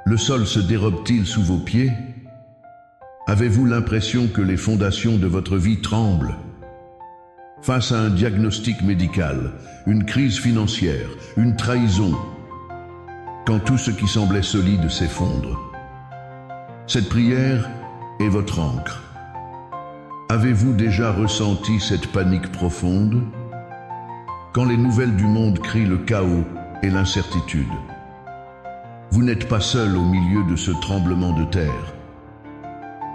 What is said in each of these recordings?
Le sol se dérobe-t-il sous vos pieds? Avez-vous l'impression que les fondations de votre vie tremblent? Face à un diagnostic médical, une crise financière, une trahison, quand tout ce qui semblait solide s'effondre. Cette prière est votre ancre. Avez-vous déjà ressenti cette panique profonde? Quand les nouvelles du monde crient le chaos et l'incertitude. Vous n'êtes pas seul au milieu de ce tremblement de terre.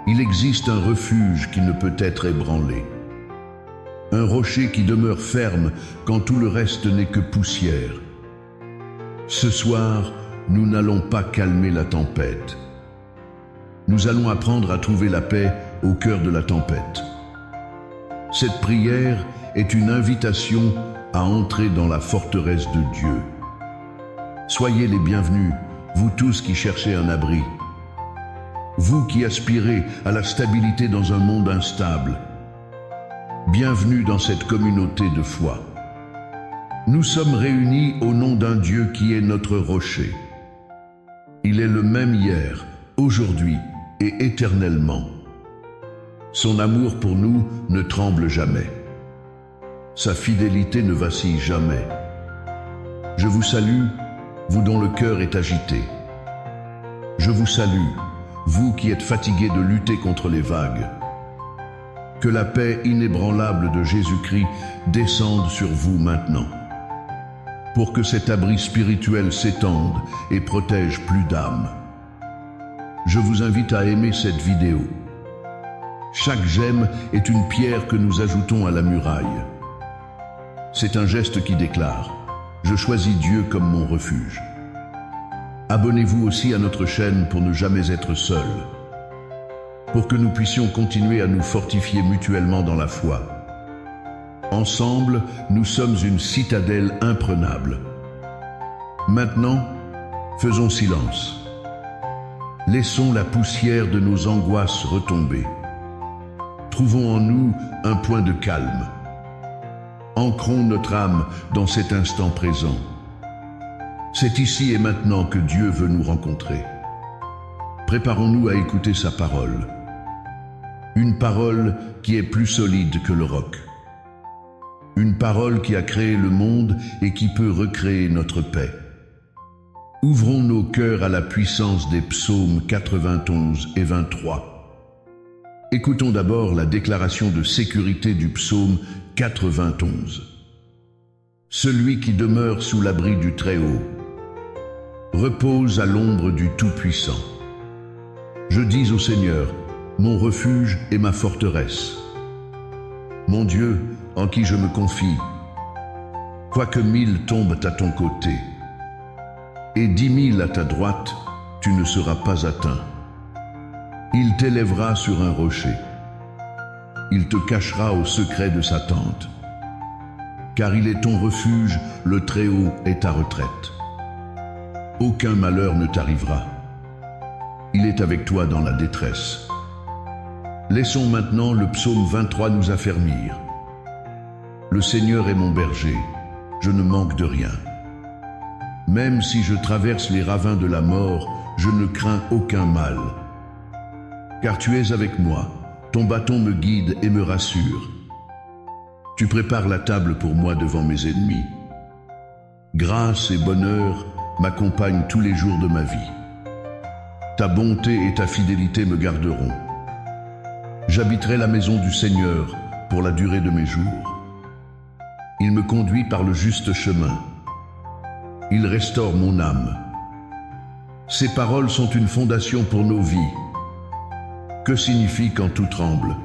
Il existe un refuge qui ne peut être ébranlé. Un rocher qui demeure ferme quand tout le reste n'est que poussière. Ce soir, nous n'allons pas calmer la tempête. Nous allons apprendre à trouver la paix au cœur de la tempête. Cette prière est une invitation à entrer dans la forteresse de Dieu. Soyez les bienvenus, vous tous qui cherchez un abri. Vous qui aspirez à la stabilité dans un monde instable. Bienvenue dans cette communauté de foi. Nous sommes réunis au nom d'un Dieu qui est notre rocher. Il est le même hier, aujourd'hui et éternellement. Son amour pour nous ne tremble jamais. Sa fidélité ne vacille jamais. Je vous salue, vous dont le cœur est agité. Je vous salue, vous qui êtes fatigués de lutter contre les vagues. Que la paix inébranlable de Jésus-Christ descende sur vous maintenant, pour que cet abri spirituel s'étende et protège plus d'âmes. Je vous invite à aimer cette vidéo. Chaque j'aime est une pierre que nous ajoutons à la muraille. C'est un geste qui déclare « Je choisis Dieu comme mon refuge ». Abonnez-vous aussi à notre chaîne pour ne jamais être seul, pour que nous puissions continuer à nous fortifier mutuellement dans la foi. Ensemble, nous sommes une citadelle imprenable. Maintenant, faisons silence. Laissons la poussière de nos angoisses retomber. Trouvons en nous un point de calme. Ancrons notre âme dans cet instant présent. C'est ici et maintenant que Dieu veut nous rencontrer. Préparons-nous à écouter sa parole. Une parole qui est plus solide que le roc. Une parole qui a créé le monde et qui peut recréer notre paix. Ouvrons nos cœurs à la puissance des psaumes 91 et 23. Écoutons d'abord la déclaration de sécurité du psaume 91. Celui qui demeure sous l'abri du Très-Haut repose à l'ombre du Tout-Puissant. Je dis au Seigneur, mon refuge et ma forteresse. Mon Dieu, en qui je me confie. Quoique 1000 tombent à ton côté, et 10 000 à ta droite, tu ne seras pas atteint. Il t'élèvera sur un rocher. Il te cachera au secret de sa tente. Car il est ton refuge, le Très-Haut est ta retraite. Aucun malheur ne t'arrivera. Il est avec toi dans la détresse. Laissons maintenant le psaume 23 nous affermir. Le Seigneur est mon berger, je ne manque de rien. Même si je traverse les ravins de la mort, je ne crains aucun mal. Car tu es avec moi, ton bâton me guide et me rassure. Tu prépares la table pour moi devant mes ennemis. Grâce et bonheur m'accompagnent tous les jours de ma vie. Ta bonté et ta fidélité me garderont. J'habiterai la maison du Seigneur pour la durée de mes jours. Il me conduit par le juste chemin. Il restaure mon âme. Ces paroles sont une fondation pour nos vies. Que signifie quand tout tremble?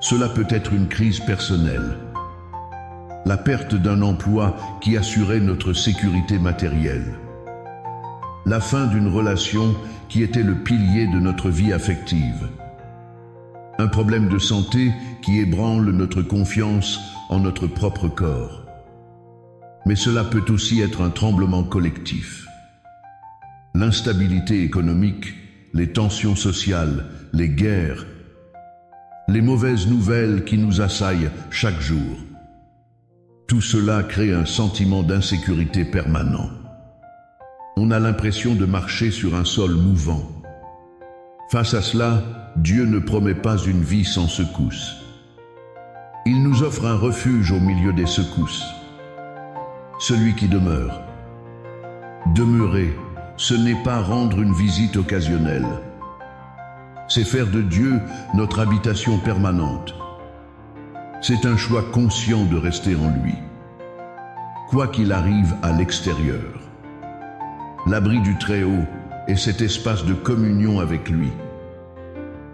Cela peut être une crise personnelle, la perte d'un emploi qui assurait notre sécurité matérielle, la fin d'une relation qui était le pilier de notre vie affective, un problème de santé qui ébranle notre confiance en notre propre corps. Mais cela peut aussi être un tremblement collectif. L'instabilité économique, les tensions sociales, les guerres, les mauvaises nouvelles qui nous assaillent chaque jour. Tout cela crée un sentiment d'insécurité permanent. On a l'impression de marcher sur un sol mouvant. Face à cela, Dieu ne promet pas une vie sans secousses. Il nous offre un refuge au milieu des secousses. Celui qui demeure. Demeurer, ce n'est pas rendre une visite occasionnelle. C'est faire de Dieu notre habitation permanente. C'est un choix conscient de rester en lui. Quoi qu'il arrive à l'extérieur. L'abri du Très-Haut est cet espace de communion avec lui.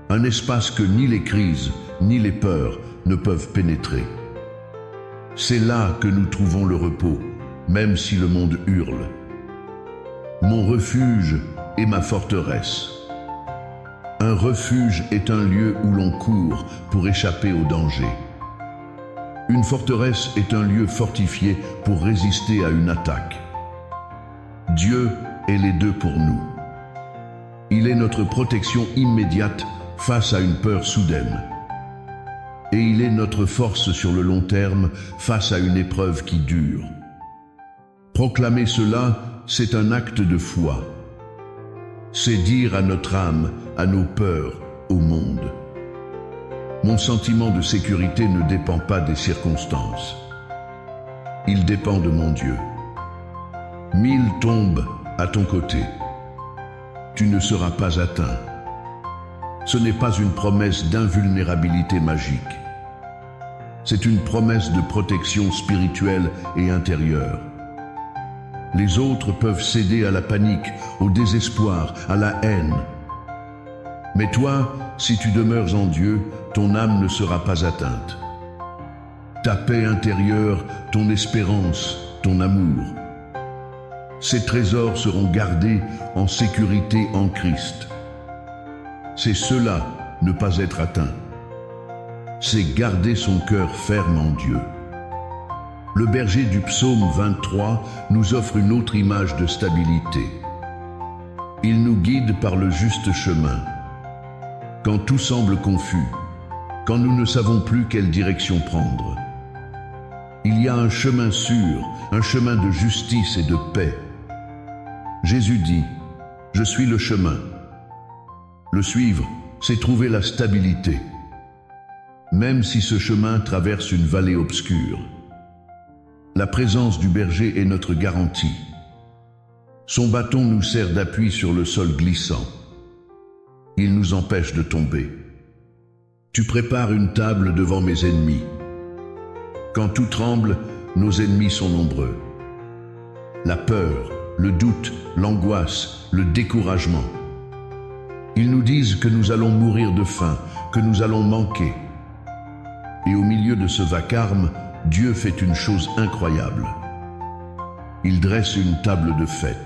Un espace que ni les crises, ni les peurs ne peuvent pénétrer. C'est là que nous trouvons le repos, même si le monde hurle. Mon refuge est ma forteresse. Un refuge est un lieu où l'on court pour échapper au danger. Une forteresse est un lieu fortifié pour résister à une attaque. Dieu est les deux pour nous. Il est notre protection immédiate face à une peur soudaine. Et il est notre force sur le long terme face à une épreuve qui dure. Proclamer cela, c'est un acte de foi. C'est dire à notre âme, à nos peurs, au monde. Mon sentiment de sécurité ne dépend pas des circonstances. Il dépend de mon Dieu. 1000 tombent à ton côté. Tu ne seras pas atteint. Ce n'est pas une promesse d'invulnérabilité magique. C'est une promesse de protection spirituelle et intérieure. Les autres peuvent céder à la panique, au désespoir, à la haine. Mais toi, si tu demeures en Dieu, ton âme ne sera pas atteinte. Ta paix intérieure, ton espérance, ton amour. Ces trésors seront gardés en sécurité en Christ. C'est cela, ne pas être atteint. C'est garder son cœur ferme en Dieu. Le berger du psaume 23 nous offre une autre image de stabilité. Il nous guide par le juste chemin. Quand tout semble confus, quand nous ne savons plus quelle direction prendre, il y a un chemin sûr, un chemin de justice et de paix. Jésus dit, « Je suis le chemin ». Le suivre, c'est trouver la stabilité, même si ce chemin traverse une vallée obscure. La présence du berger est notre garantie. Son bâton nous sert d'appui sur le sol glissant. Il nous empêche de tomber. Tu prépares une table devant mes ennemis. Quand tout tremble, nos ennemis sont nombreux. La peur, le doute, l'angoisse, le découragement. Ils nous disent que nous allons mourir de faim, que nous allons manquer. Et au milieu de ce vacarme, Dieu fait une chose incroyable. Il dresse une table de fête.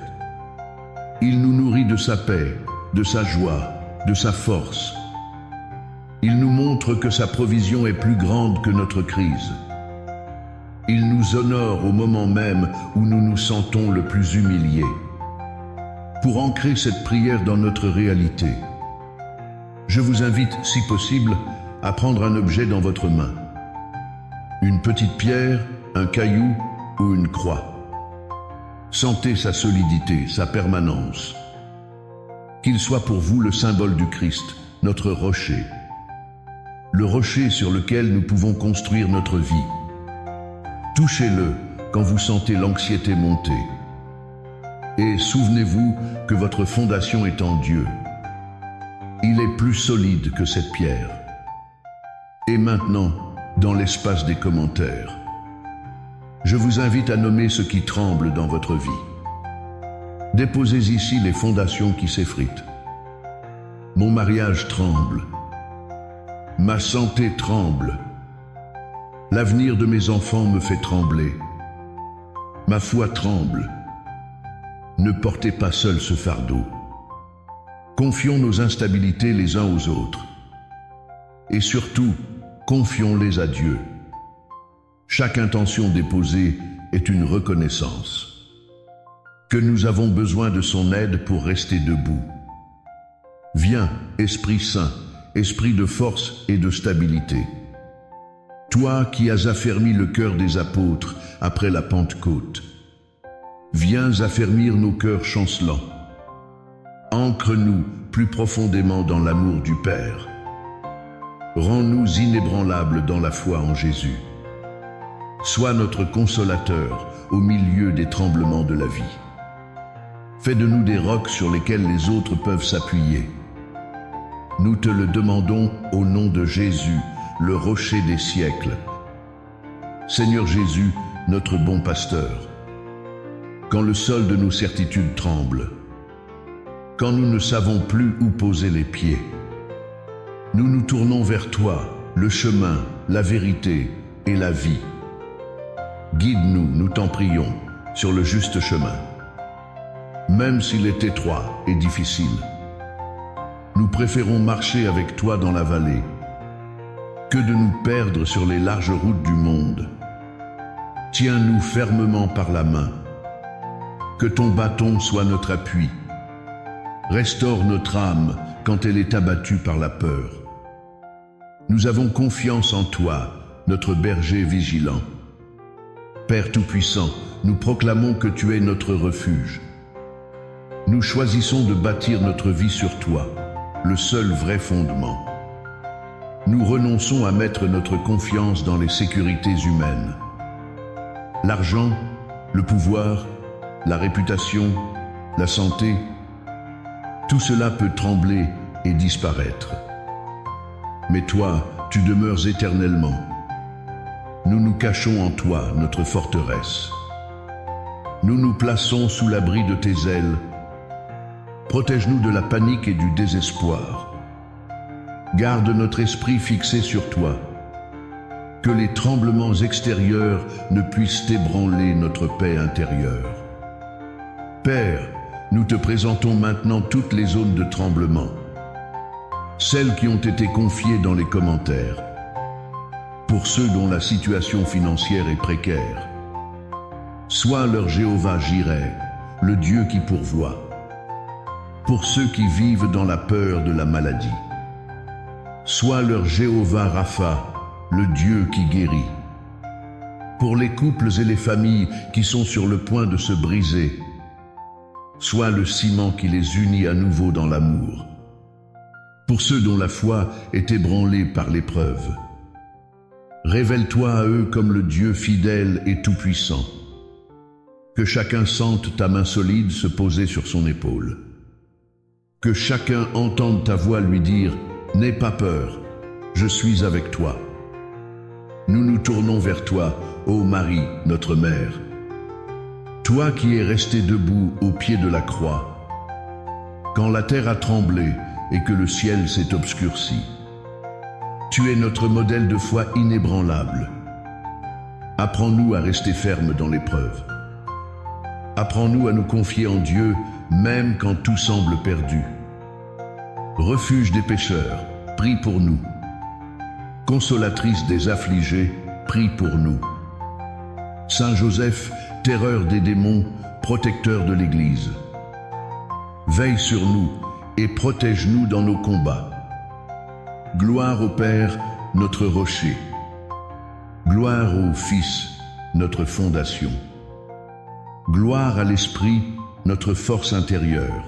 Il nous nourrit de sa paix, de sa joie, de sa force. Il nous montre que sa provision est plus grande que notre crise. Il nous honore au moment même où nous nous sentons le plus humiliés. Pour ancrer cette prière dans notre réalité, je vous invite, si possible, à prendre un objet dans votre main. Une petite pierre, un caillou ou une croix. Sentez sa solidité, sa permanence. Qu'il soit pour vous le symbole du Christ, notre rocher. Le rocher sur lequel nous pouvons construire notre vie. Touchez-le quand vous sentez l'anxiété monter. Et souvenez-vous que votre fondation est en Dieu. Il est plus solide que cette pierre. Et maintenant, dans l'espace des commentaires, je vous invite à nommer ce qui tremble dans votre vie. Déposez ici les fondations qui s'effritent. Mon mariage tremble. Ma santé tremble. L'avenir de mes enfants me fait trembler. Ma foi tremble. Ne portez pas seul ce fardeau. Confions nos instabilités les uns aux autres. Et surtout, confions-les à Dieu. Chaque intention déposée est une reconnaissance. Que nous avons besoin de son aide pour rester debout. Viens, Esprit Saint, Esprit de force et de stabilité. Toi qui as affermi le cœur des apôtres après la Pentecôte. viens affermir nos cœurs chancelants. Ancre-nous plus profondément dans l'amour du Père. Rends-nous inébranlables dans la foi en Jésus. Sois notre consolateur au milieu des tremblements de la vie. Fais de nous des rocs sur lesquels les autres peuvent s'appuyer. Nous te le demandons au nom de Jésus, le rocher des siècles. Seigneur Jésus, notre bon pasteur, quand le sol de nos certitudes tremble, quand nous ne savons plus où poser les pieds, nous nous tournons vers toi, le chemin, la vérité et la vie. Guide-nous, nous t'en prions, sur le juste chemin. Même s'il est étroit et difficile, nous préférons marcher avec toi dans la vallée que de nous perdre sur les larges routes du monde. Tiens-nous fermement par la main. Que ton bâton soit notre appui. Restaure notre âme quand elle est abattue par la peur. Nous avons confiance en toi, notre berger vigilant. Père Tout-Puissant, nous proclamons que tu es notre refuge. Nous choisissons de bâtir notre vie sur toi, le seul vrai fondement. Nous renonçons à mettre notre confiance dans les sécurités humaines. L'argent, le pouvoir, la réputation, la santé, tout cela peut trembler et disparaître. Mais toi, tu demeures éternellement. Nous nous cachons en toi, notre forteresse. Nous nous plaçons sous l'abri de tes ailes. Protège-nous de la panique et du désespoir. Garde notre esprit fixé sur toi. Que les tremblements extérieurs ne puissent ébranler notre paix intérieure. Père, nous te présentons maintenant toutes les zones de tremblement, celles qui ont été confiées dans les commentaires. Pour ceux dont la situation financière est précaire, sois leur Jéhovah Jireh, le Dieu qui pourvoit. Pour ceux qui vivent dans la peur de la maladie, sois leur Jéhovah Rapha, le Dieu qui guérit. Pour les couples et les familles qui sont sur le point de se briser, sois le ciment qui les unit à nouveau dans l'amour. Pour ceux dont la foi est ébranlée par l'épreuve, révèle-toi à eux comme le Dieu fidèle et tout-puissant. Que chacun sente ta main solide se poser sur son épaule. Que chacun entende ta voix lui dire « N'aie pas peur, je suis avec toi ». Nous nous tournons vers toi, ô Marie, notre mère. Toi qui es restée debout au pied de la croix, quand la terre a tremblé et que le ciel s'est obscurci. Tu es notre modèle de foi inébranlable. Apprends-nous à rester fermes dans l'épreuve. Apprends-nous à nous confier en Dieu, même quand tout semble perdu. Refuge des pécheurs, prie pour nous. Consolatrice des affligés, prie pour nous. Saint Joseph, terreur des démons, protecteur de l'Église. Veille sur nous et protège-nous dans nos combats. Gloire au Père, notre rocher. Gloire au Fils, notre fondation. Gloire à l'Esprit, notre force intérieure.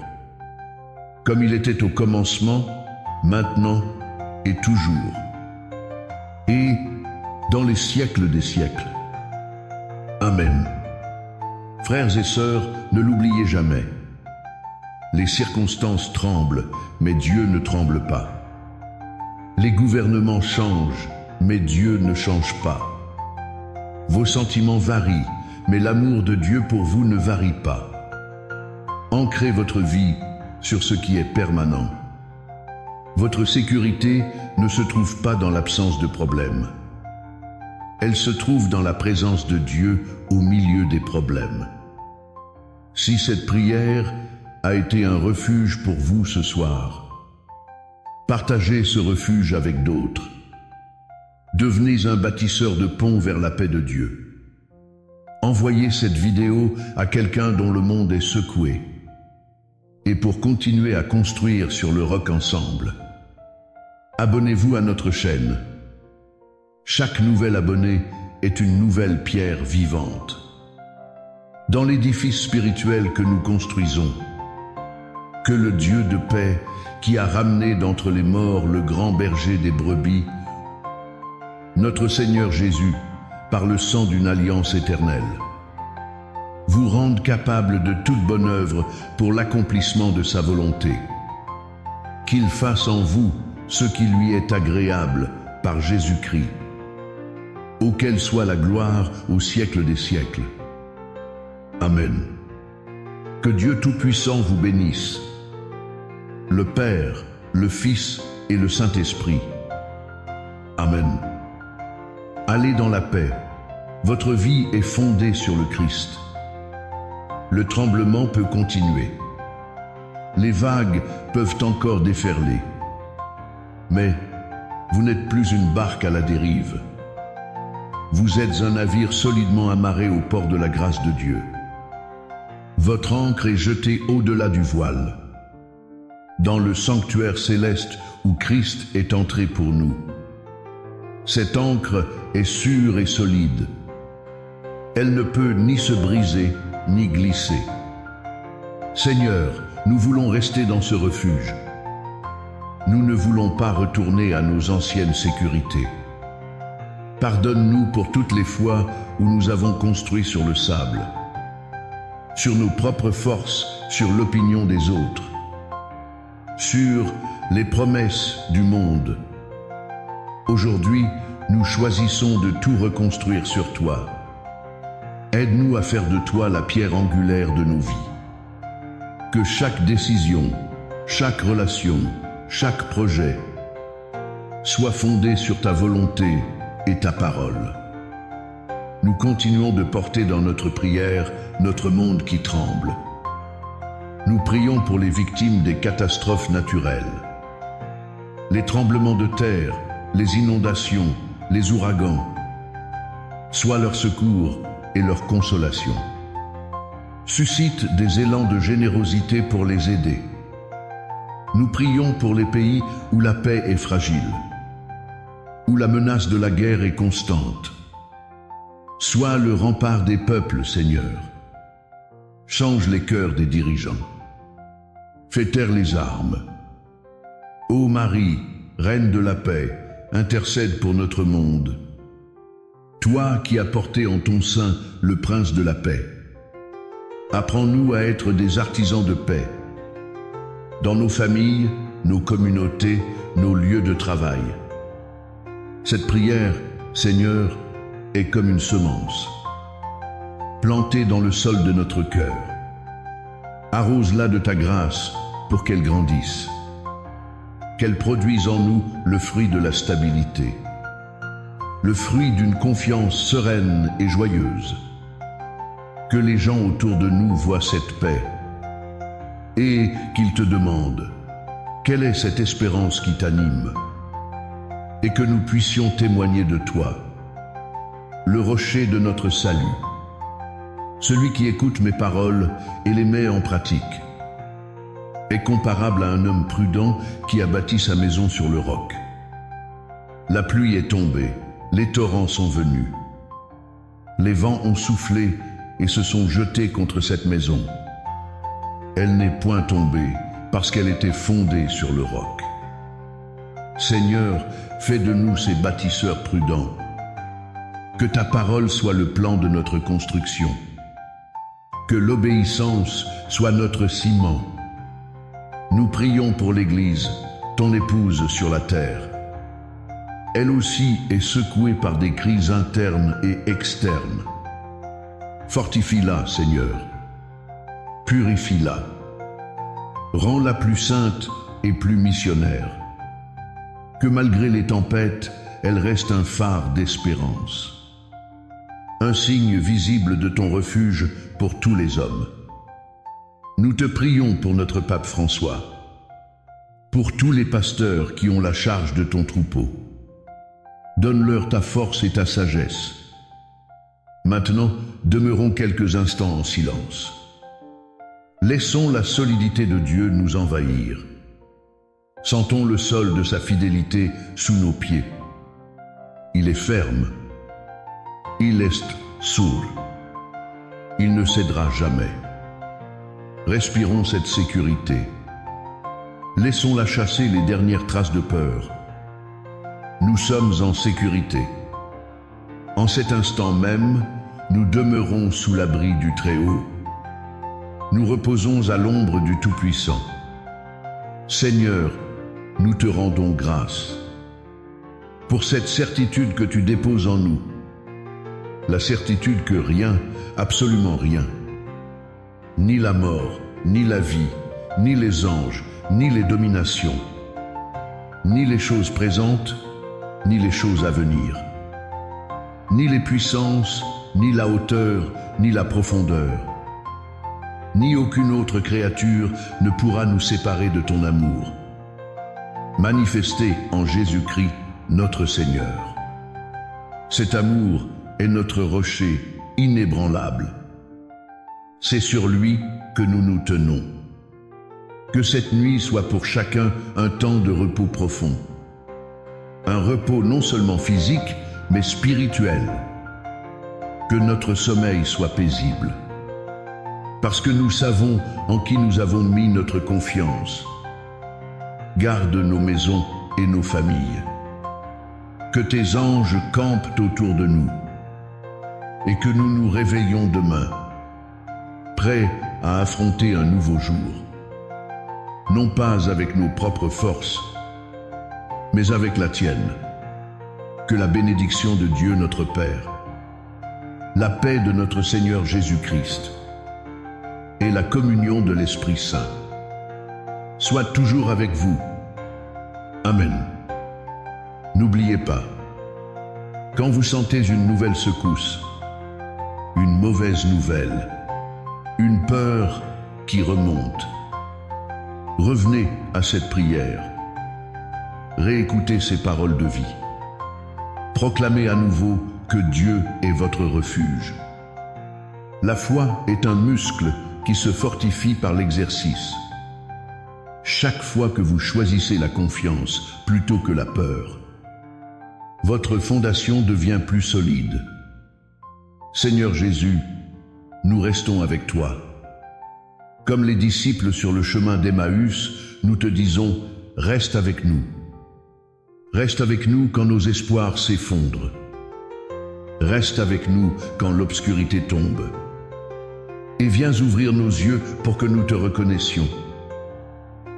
Comme il était au commencement, maintenant et toujours. Et dans les siècles des siècles. Amen. Frères et sœurs, ne l'oubliez jamais. Les circonstances tremblent, mais Dieu ne tremble pas. Les gouvernements changent, mais Dieu ne change pas. Vos sentiments varient, mais l'amour de Dieu pour vous ne varie pas. Ancrez votre vie sur ce qui est permanent. Votre sécurité ne se trouve pas dans l'absence de problèmes. Elle se trouve dans la présence de Dieu au milieu des problèmes. Si cette prière a été un refuge pour vous ce soir, partagez ce refuge avec d'autres. Devenez un bâtisseur de ponts vers la paix de Dieu. Envoyez cette vidéo à quelqu'un dont le monde est secoué. Et pour continuer à construire sur le roc ensemble, abonnez-vous à notre chaîne. Chaque nouvel abonné est une nouvelle pierre vivante. dans l'édifice spirituel que nous construisons. Que le Dieu de paix, qui a ramené d'entre les morts le grand berger des brebis, notre Seigneur Jésus, par le sang d'une alliance éternelle, vous rende capable de toute bonne œuvre pour l'accomplissement de sa volonté. Qu'il fasse en vous ce qui lui est agréable par Jésus-Christ, auquel soit la gloire au siècle des siècles. Amen. Que Dieu Tout-Puissant vous bénisse, le Père, le Fils et le Saint-Esprit. Amen. Allez dans la paix. Votre vie est fondée sur le Christ. Le tremblement peut continuer. Les vagues peuvent encore déferler. Mais vous n'êtes plus une barque à la dérive. Vous êtes un navire solidement amarré au port de la grâce de Dieu. Votre ancre est jetée au-delà du voile, dans le sanctuaire céleste où Christ est entré pour nous. Cette ancre est sûre et solide. Elle ne peut ni se briser, ni glisser. Seigneur, nous voulons rester dans ce refuge. Nous ne voulons pas retourner à nos anciennes sécurités. Pardonne-nous pour toutes les fois où nous avons construit sur le sable, sur nos propres forces, sur l'opinion des autres, sur les promesses du monde. Aujourd'hui, nous choisissons de tout reconstruire sur toi. Aide-nous à faire de toi la pierre angulaire de nos vies. Que chaque décision, chaque relation, chaque projet soit fondé sur ta volonté et ta parole. Nous continuons de porter dans notre prière notre monde qui tremble. Nous prions pour les victimes des catastrophes naturelles, les tremblements de terre, les inondations, les ouragans. Sois leur secours et leur consolation. Suscite des élans de générosité pour les aider. Nous prions pour les pays où la paix est fragile, où la menace de la guerre est constante. Sois le rempart des peuples, Seigneur. Change les cœurs des dirigeants. Fais taire les armes. Ô Marie, Reine de la paix, intercède pour notre monde. Toi qui as porté en ton sein le Prince de la paix, apprends-nous à être des artisans de paix, dans nos familles, nos communautés, nos lieux de travail. Cette prière, Seigneur, est comme une semence, plantée dans le sol de notre cœur. Arrose-la de ta grâce pour qu'elle grandisse, qu'elle produise en nous le fruit de la stabilité, le fruit d'une confiance sereine et joyeuse. Que les gens autour de nous voient cette paix et qu'ils te demandent quelle est cette espérance qui t'anime, et que nous puissions témoigner de toi, le rocher de notre salut, celui qui écoute mes paroles et les met en pratique, est comparable à un homme prudent qui a bâti sa maison sur le roc. La pluie est tombée, les torrents sont venus. Les vents ont soufflé et se sont jetés contre cette maison. Elle n'est point tombée parce qu'elle était fondée sur le roc. Seigneur, fais de nous ces bâtisseurs prudents. Que ta parole soit le plan de notre construction. Que l'obéissance soit notre ciment. Nous prions pour l'Église, ton épouse sur la terre. Elle aussi est secouée par des crises internes et externes. Fortifie-la, Seigneur. Purifie-la. Rends-la plus sainte et plus missionnaire. Que malgré les tempêtes, elle reste un phare d'espérance. Un signe visible de ton refuge pour tous les hommes. Nous te prions pour notre pape François, pour tous les pasteurs qui ont la charge de ton troupeau. Donne-leur ta force et ta sagesse. Maintenant, demeurons quelques instants en silence. Laissons la solidité de Dieu nous envahir. Sentons le sol de sa fidélité sous nos pieds. Il est ferme. Il est sûr. il ne cédera jamais. Respirons cette sécurité. Laissons-la chasser les dernières traces de peur. Nous sommes en sécurité. En cet instant même, nous demeurons sous l'abri du Très-Haut. Nous reposons à l'ombre du Tout-Puissant. Seigneur, nous te rendons grâce pour cette certitude que tu déposes en nous. La certitude que rien, absolument rien, ni la mort, ni la vie, ni les anges, ni les dominations, ni les choses présentes, ni les choses à venir, ni les puissances, ni la hauteur, ni la profondeur, ni aucune autre créature ne pourra nous séparer de ton amour, manifesté en Jésus-Christ, notre Seigneur. Cet amour est notre rocher inébranlable. C'est sur lui que nous nous tenons. Que cette nuit soit pour chacun un temps de repos profond. Un repos non seulement physique, mais spirituel. Que notre sommeil soit paisible. Parce que nous savons en qui nous avons mis notre confiance. Garde nos maisons et nos familles. Que tes anges campent autour de nous. Et que nous nous réveillons demain, prêts à affronter un nouveau jour. Non pas avec nos propres forces, mais avec la tienne. Que la bénédiction de Dieu notre Père, la paix de notre Seigneur Jésus-Christ et la communion de l'Esprit Saint soient toujours avec vous. Amen. N'oubliez pas, quand vous sentez une nouvelle secousse, une mauvaise nouvelle, une peur qui remonte, revenez à cette prière. Réécoutez ces paroles de vie. Proclamez à nouveau que Dieu est votre refuge. La foi est un muscle qui se fortifie par l'exercice. Chaque fois que vous choisissez la confiance plutôt que la peur, votre fondation devient plus solide. Seigneur Jésus, nous restons avec toi. Comme les disciples sur le chemin d'Emmaüs, nous te disons, reste avec nous. Reste avec nous quand nos espoirs s'effondrent. Reste avec nous quand l'obscurité tombe. Et viens ouvrir nos yeux pour que nous te reconnaissions.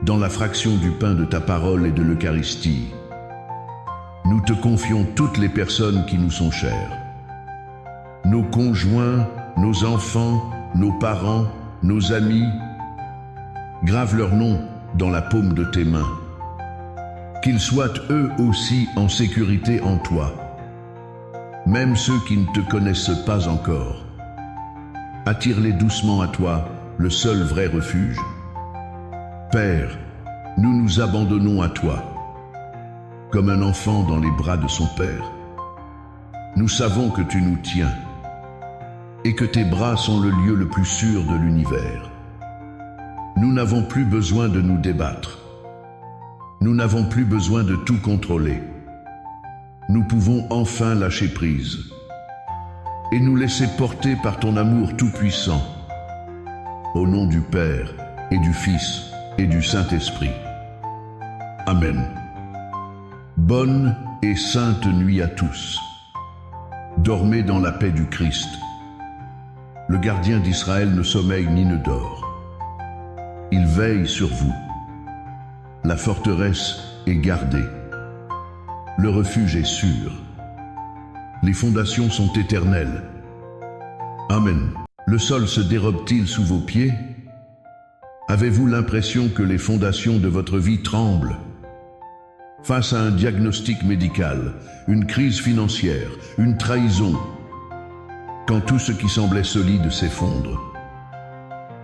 Dans la fraction du pain de ta parole et de l'Eucharistie, nous te confions toutes les personnes qui nous sont chères. Nos conjoints, nos enfants, nos parents, nos amis, grave leurs noms dans la paume de tes mains. Qu'ils soient eux aussi en sécurité en toi, même ceux qui ne te connaissent pas encore. Attire-les doucement à toi, le seul vrai refuge. Père, nous nous abandonnons à toi, comme un enfant dans les bras de son Père. Nous savons que tu nous tiens, et que tes bras sont le lieu le plus sûr de l'univers. Nous n'avons plus besoin de nous débattre. Nous n'avons plus besoin de tout contrôler. Nous pouvons enfin lâcher prise et nous laisser porter par ton amour tout-puissant. Au nom du Père et du Fils et du Saint-Esprit. Amen. Bonne et sainte nuit à tous. Dormez dans la paix du Christ. Le gardien d'Israël ne sommeille ni ne dort. Il veille sur vous. La forteresse est gardée. Le refuge est sûr. Les fondations sont éternelles. Amen. Le sol se dérobe-t-il sous vos pieds? Avez-vous l'impression que les fondations de votre vie tremblent? Face à un diagnostic médical, une crise financière, une trahison, quand tout ce qui semblait solide s'effondre.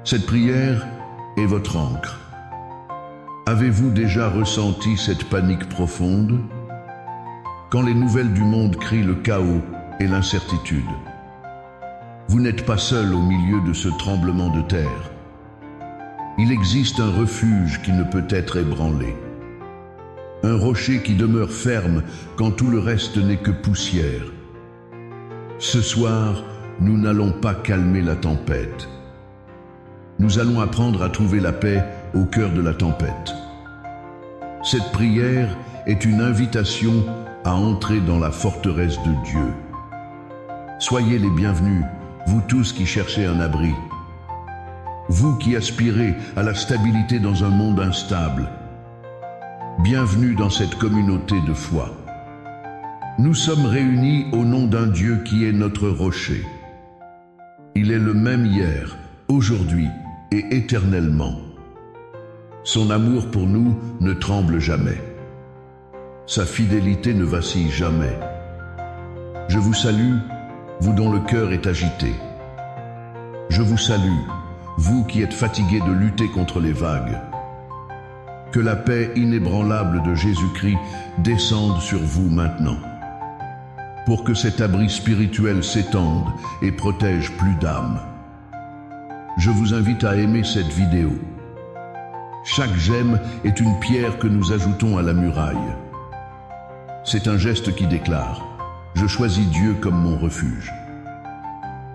Cette prière est votre ancre. Avez-vous déjà ressenti cette panique profonde? Quand les nouvelles du monde crient le chaos et l'incertitude. Vous n'êtes pas seul au milieu de ce tremblement de terre. Il existe un refuge qui ne peut être ébranlé. Un rocher qui demeure ferme quand tout le reste n'est que poussière. Ce soir, nous n'allons pas calmer la tempête. Nous allons apprendre à trouver la paix au cœur de la tempête. Cette prière est une invitation à entrer dans la forteresse de Dieu. Soyez les bienvenus, vous tous qui cherchez un abri. Vous qui aspirez à la stabilité dans un monde instable. Bienvenue dans cette communauté de foi. Nous sommes réunis au nom d'un Dieu qui est notre rocher. Il est le même hier, aujourd'hui et éternellement. Son amour pour nous ne tremble jamais. Sa fidélité ne vacille jamais. Je vous salue, vous dont le cœur est agité. Je vous salue, vous qui êtes fatigués de lutter contre les vagues. Que la paix inébranlable de Jésus-Christ descende sur vous maintenant, pour que cet abri spirituel s'étende et protège plus d'âmes. Je vous invite à aimer cette vidéo. Chaque j'aime est une pierre que nous ajoutons à la muraille. C'est un geste qui déclare « Je choisis Dieu comme mon refuge ».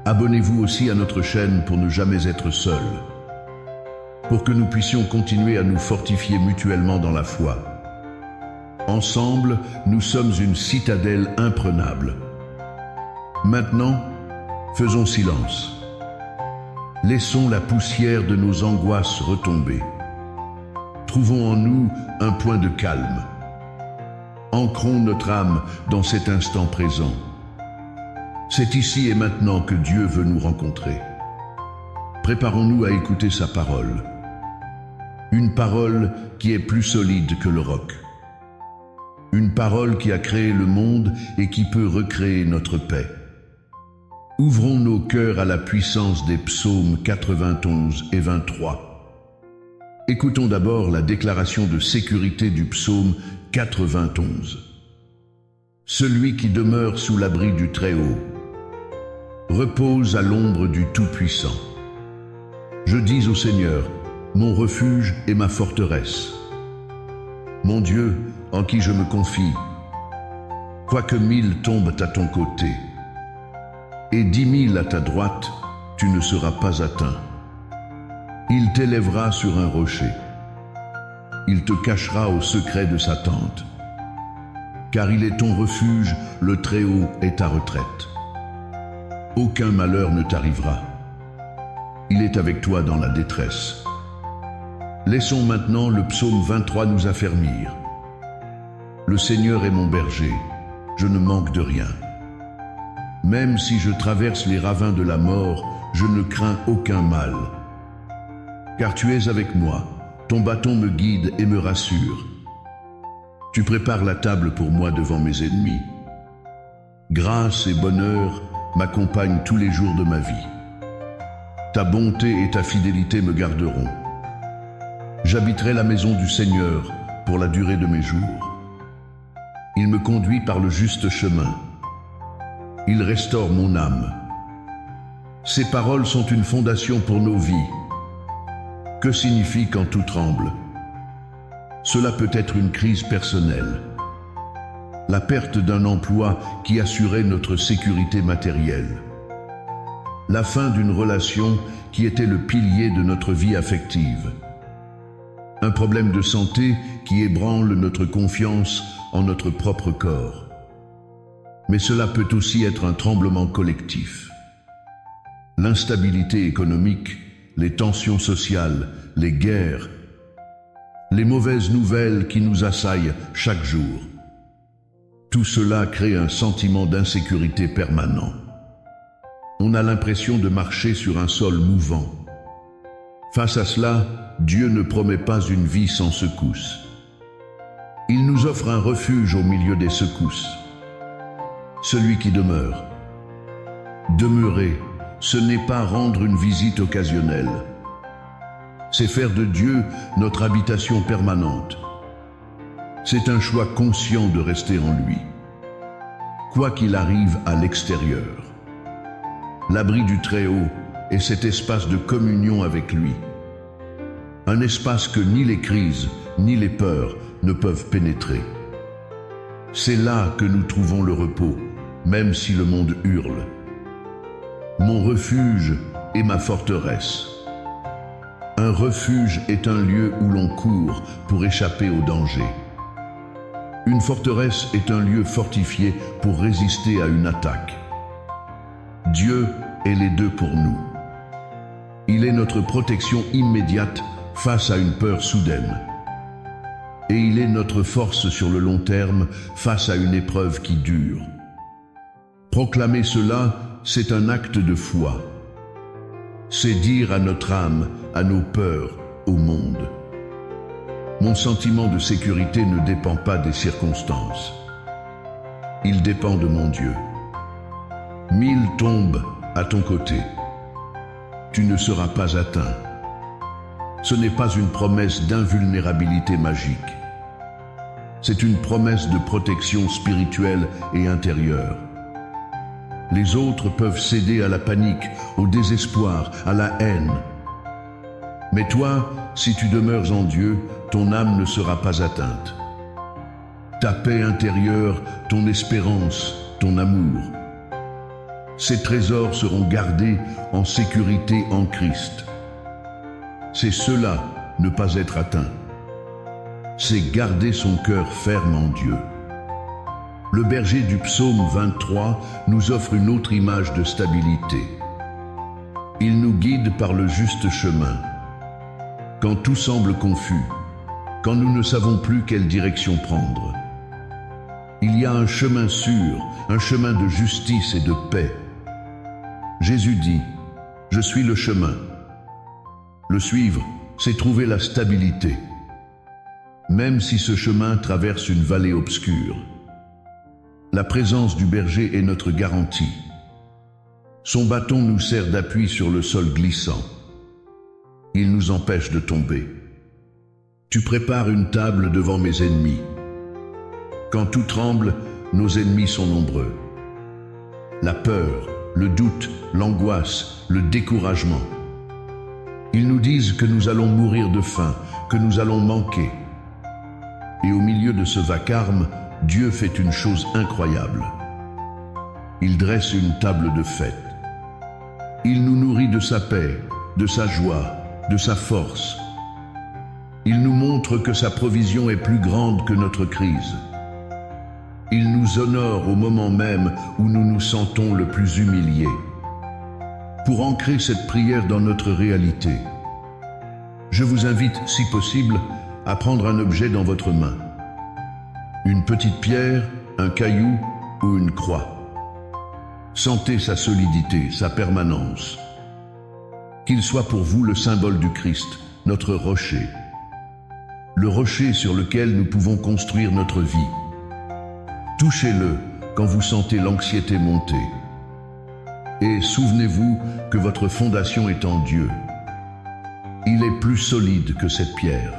Abonnez-vous aussi à notre chaîne pour ne jamais être seul, pour que nous puissions continuer à nous fortifier mutuellement dans la foi. Ensemble, nous sommes une citadelle imprenable. Maintenant, faisons silence. Laissons la poussière de nos angoisses retomber. Trouvons en nous un point de calme. Ancrons notre âme dans cet instant présent. C'est ici et maintenant que Dieu veut nous rencontrer. Préparons-nous à écouter sa parole. Une parole qui est plus solide que le roc. Une parole qui a créé le monde et qui peut recréer notre paix. Ouvrons nos cœurs à la puissance des psaumes 91 et 23. Écoutons d'abord la déclaration de sécurité du psaume 91. Celui qui demeure sous l'abri du Très-Haut repose à l'ombre du Tout-Puissant. Je dis au Seigneur, mon refuge et ma forteresse. Mon Dieu, en qui je me confie. Quoique 1000 tombent à ton côté, et 10 000 à ta droite, tu ne seras pas atteint. Il t'élèvera sur un rocher. Il te cachera au secret de sa tente. Car il est ton refuge, le Très-Haut est ta retraite. Aucun malheur ne t'arrivera. Il est avec toi dans la détresse. Laissons maintenant le psaume 23 nous affermir. Le Seigneur est mon berger, je ne manque de rien. Même si je traverse les ravins de la mort, je ne crains aucun mal. Car tu es avec moi, ton bâton me guide et me rassure. Tu prépares la table pour moi devant mes ennemis. Grâce et bonheur m'accompagnent tous les jours de ma vie. Ta bonté et ta fidélité me garderont. J'habiterai la maison du Seigneur pour la durée de mes jours. Il me conduit par le juste chemin. Il restaure mon âme. Ces paroles sont une fondation pour nos vies. Que signifie quand tout tremble? Cela peut être une crise personnelle, la perte d'un emploi qui assurait notre sécurité matérielle, la fin d'une relation qui était le pilier de notre vie affective, un problème de santé qui ébranle notre confiance en notre propre corps. Mais cela peut aussi être un tremblement collectif. L'instabilité économique, les tensions sociales, les guerres, les mauvaises nouvelles qui nous assaillent chaque jour. Tout cela crée un sentiment d'insécurité permanent. On a l'impression de marcher sur un sol mouvant. Face à cela, Dieu ne promet pas une vie sans secousses. Il nous offre un refuge au milieu des secousses. Celui qui demeure. Demeurer, ce n'est pas rendre une visite occasionnelle. C'est faire de Dieu notre habitation permanente. C'est un choix conscient de rester en lui, quoi qu'il arrive à l'extérieur. L'abri du Très-Haut est cet espace de communion avec lui. Un espace que ni les crises, ni les peurs ne peuvent pénétrer. C'est là que nous trouvons le repos, même si le monde hurle. mon refuge et ma forteresse. Un refuge est un lieu où l'on court pour échapper au danger. Une forteresse est un lieu fortifié pour résister à une attaque. Dieu est les deux pour nous. Il est notre protection immédiate face à une peur soudaine. Et il est notre force sur le long terme face à une épreuve qui dure. Proclamer cela, c'est un acte de foi. C'est dire à notre âme, à nos peurs, au monde. Mon sentiment de sécurité ne dépend pas des circonstances. Il dépend de mon Dieu. 1000 tombent à ton côté. Tu ne seras pas atteint. Ce n'est pas une promesse d'invulnérabilité magique. C'est une promesse de protection spirituelle et intérieure. Les autres peuvent céder à la panique, au désespoir, à la haine. Mais toi, si tu demeures en Dieu, ton âme ne sera pas atteinte. Ta paix intérieure, ton espérance, ton amour. Ces trésors seront gardés en sécurité en Christ. C'est cela, ne pas être atteint. C'est garder son cœur ferme en Dieu. Le berger du psaume 23 nous offre une autre image de stabilité. Il nous guide par le juste chemin. Quand tout semble confus, quand nous ne savons plus quelle direction prendre, il y a un chemin sûr, un chemin de justice et de paix. Jésus dit, « Je suis le chemin ». Le suivre, c'est trouver la stabilité, même si ce chemin traverse une vallée obscure. La présence du berger est notre garantie. Son bâton nous sert d'appui sur le sol glissant. Il nous empêche de tomber. Tu prépares une table devant mes ennemis. Quand tout tremble, nos ennemis sont nombreux. La peur, le doute, l'angoisse, le découragement. Ils nous disent que nous allons mourir de faim, que nous allons manquer. Et au milieu de ce vacarme, Dieu fait une chose incroyable. Il dresse une table de fête. Il nous nourrit de sa paix, de sa joie, de sa force. Il nous montre que sa provision est plus grande que notre crise. Il nous honore au moment même où nous nous sentons le plus humiliés. Pour ancrer cette prière dans notre réalité, je vous invite, si possible, à prendre un objet dans votre main. Une petite pierre, un caillou ou une croix. Sentez sa solidité, sa permanence. Qu'il soit pour vous le symbole du Christ, notre rocher. Le rocher sur lequel nous pouvons construire notre vie. Touchez-le quand vous sentez l'anxiété monter. Et souvenez-vous que votre fondation est en Dieu. Il est plus solide que cette pierre.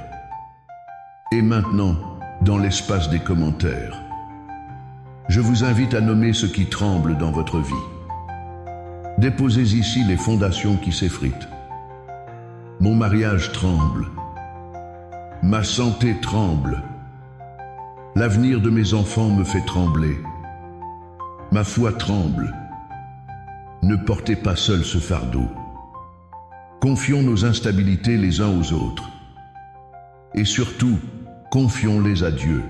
Et maintenant, dans l'espace des commentaires, je vous invite à nommer ce qui tremble dans votre vie. Déposez ici les fondations qui s'effritent. Mon mariage tremble. Ma santé tremble. L'avenir de mes enfants me fait trembler. Ma foi tremble. Ne portez pas seul ce fardeau. Confions nos instabilités les uns aux autres. Et surtout, confions-les à Dieu.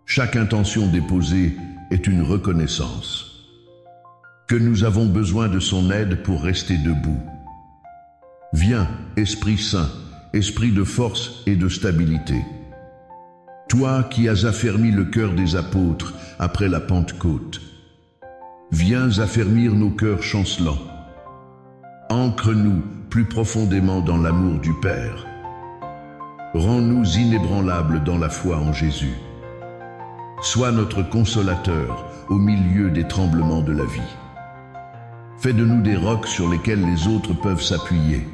Chaque intention déposée est une reconnaissance. Que nous avons besoin de son aide pour rester debout. Viens, Esprit Saint, Esprit de force et de stabilité. Toi qui as affermi le cœur des apôtres après la Pentecôte, viens affermir nos cœurs chancelants. Ancre-nous plus profondément dans l'amour du Père. Rends-nous inébranlables dans la foi en Jésus. Sois notre consolateur au milieu des tremblements de la vie. Fais de nous des rocs sur lesquels les autres peuvent s'appuyer.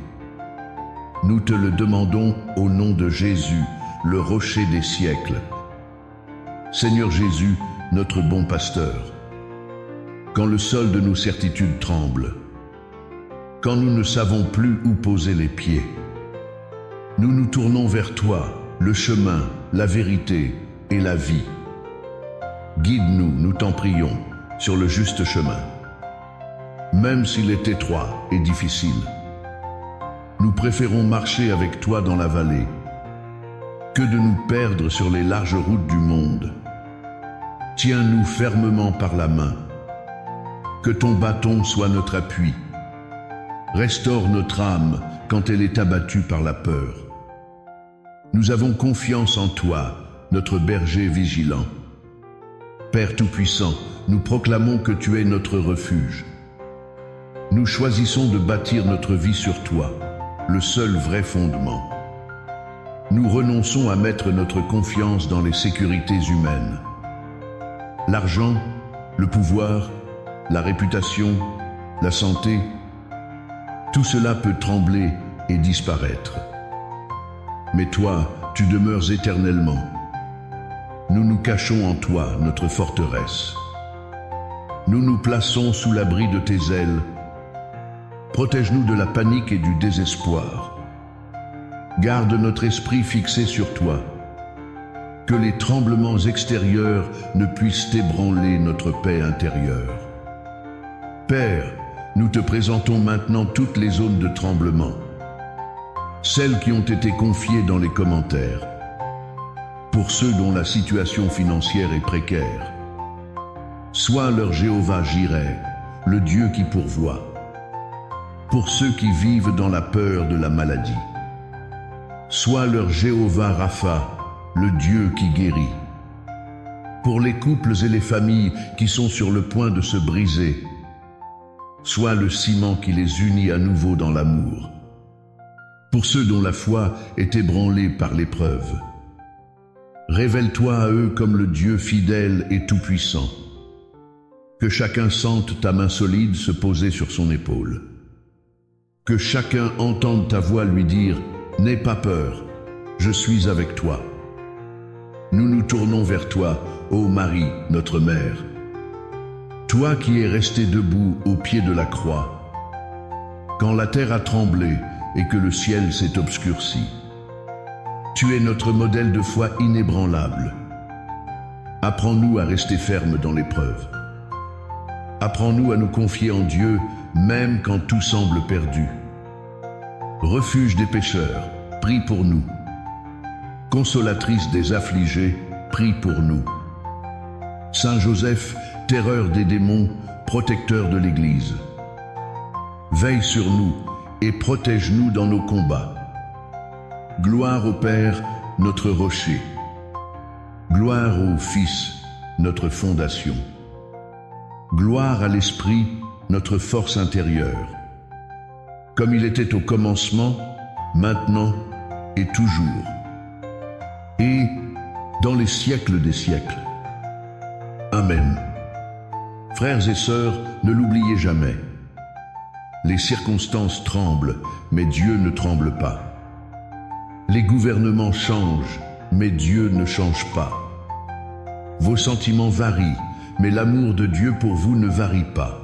Nous te le demandons au nom de Jésus, le rocher des siècles. Seigneur Jésus, notre bon pasteur, quand le sol de nos certitudes tremble, quand nous ne savons plus où poser les pieds, nous nous tournons vers toi, le chemin, la vérité et la vie. Guide-nous, nous t'en prions, sur le juste chemin. même s'il est étroit et difficile. Nous préférons marcher avec toi dans la vallée que de nous perdre sur les larges routes du monde. Tiens-nous fermement par la main. Que ton bâton soit notre appui. Restaure notre âme quand elle est abattue par la peur. Nous avons confiance en toi, notre berger vigilant. Père Tout-Puissant, nous proclamons que tu es notre refuge. Nous choisissons de bâtir notre vie sur toi, le seul vrai fondement. Nous renonçons à mettre notre confiance dans les sécurités humaines. L'argent, le pouvoir, la réputation, la santé, tout cela peut trembler et disparaître. Mais toi, tu demeures éternellement. Nous nous cachons en toi, notre forteresse. Nous nous plaçons sous l'abri de tes ailes. Protège-nous de la panique et du désespoir. Garde notre esprit fixé sur toi. Que les tremblements extérieurs ne puissent ébranler notre paix intérieure. Père, nous te présentons maintenant toutes les zones de tremblement, celles qui ont été confiées dans les commentaires. Pour ceux dont la situation financière est précaire, sois leur Jéhovah Jireh, le Dieu qui pourvoit. Pour ceux qui vivent dans la peur de la maladie, sois leur Jéhovah Rapha, le Dieu qui guérit. Pour les couples et les familles qui sont sur le point de se briser, sois le ciment qui les unit à nouveau dans l'amour. Pour ceux dont la foi est ébranlée par l'épreuve, révèle-toi à eux comme le Dieu fidèle et tout-puissant. Que chacun sente ta main solide se poser sur son épaule. Que chacun entende ta voix lui dire « N'aie pas peur, je suis avec toi ». Nous nous tournons vers toi, ô Marie, notre mère. Toi qui es resté debout au pied de la croix, quand la terre a tremblé et que le ciel s'est obscurci. Tu es notre modèle de foi inébranlable. Apprends-nous à rester fermes dans l'épreuve. Apprends-nous à nous confier en Dieu, même quand tout semble perdu. Refuge des pécheurs, prie pour nous. Consolatrice des affligés, prie pour nous. Saint Joseph, terreur des démons, protecteur de l'Église. Veille sur nous et protège-nous dans nos combats. Gloire au Père, notre rocher. Gloire au Fils, notre fondation. Gloire à l'Esprit, notre force intérieure. Comme il était au commencement, maintenant et toujours. Et dans les siècles des siècles. Amen. Frères et sœurs, ne l'oubliez jamais. Les circonstances tremblent, mais Dieu ne tremble pas. Les gouvernements changent, mais Dieu ne change pas. Vos sentiments varient, mais l'amour de Dieu pour vous ne varie pas.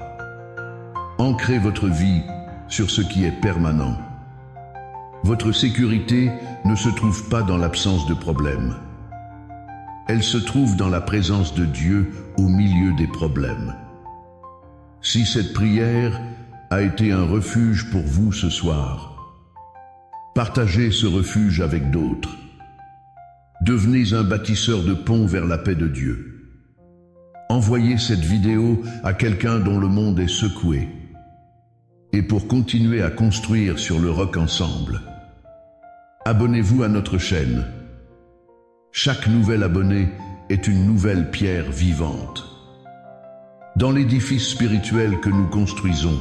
Ancrez votre vie sur ce qui est permanent. Votre sécurité ne se trouve pas dans l'absence de problèmes. Elle se trouve dans la présence de Dieu au milieu des problèmes. Si cette prière a été un refuge pour vous ce soir, partagez ce refuge avec d'autres. Devenez un bâtisseur de ponts vers la paix de Dieu. Envoyez cette vidéo à quelqu'un dont le monde est secoué. Et pour continuer à construire sur le roc ensemble, abonnez-vous à notre chaîne. Chaque nouvel abonné est une nouvelle pierre vivante. Dans l'édifice spirituel que nous construisons,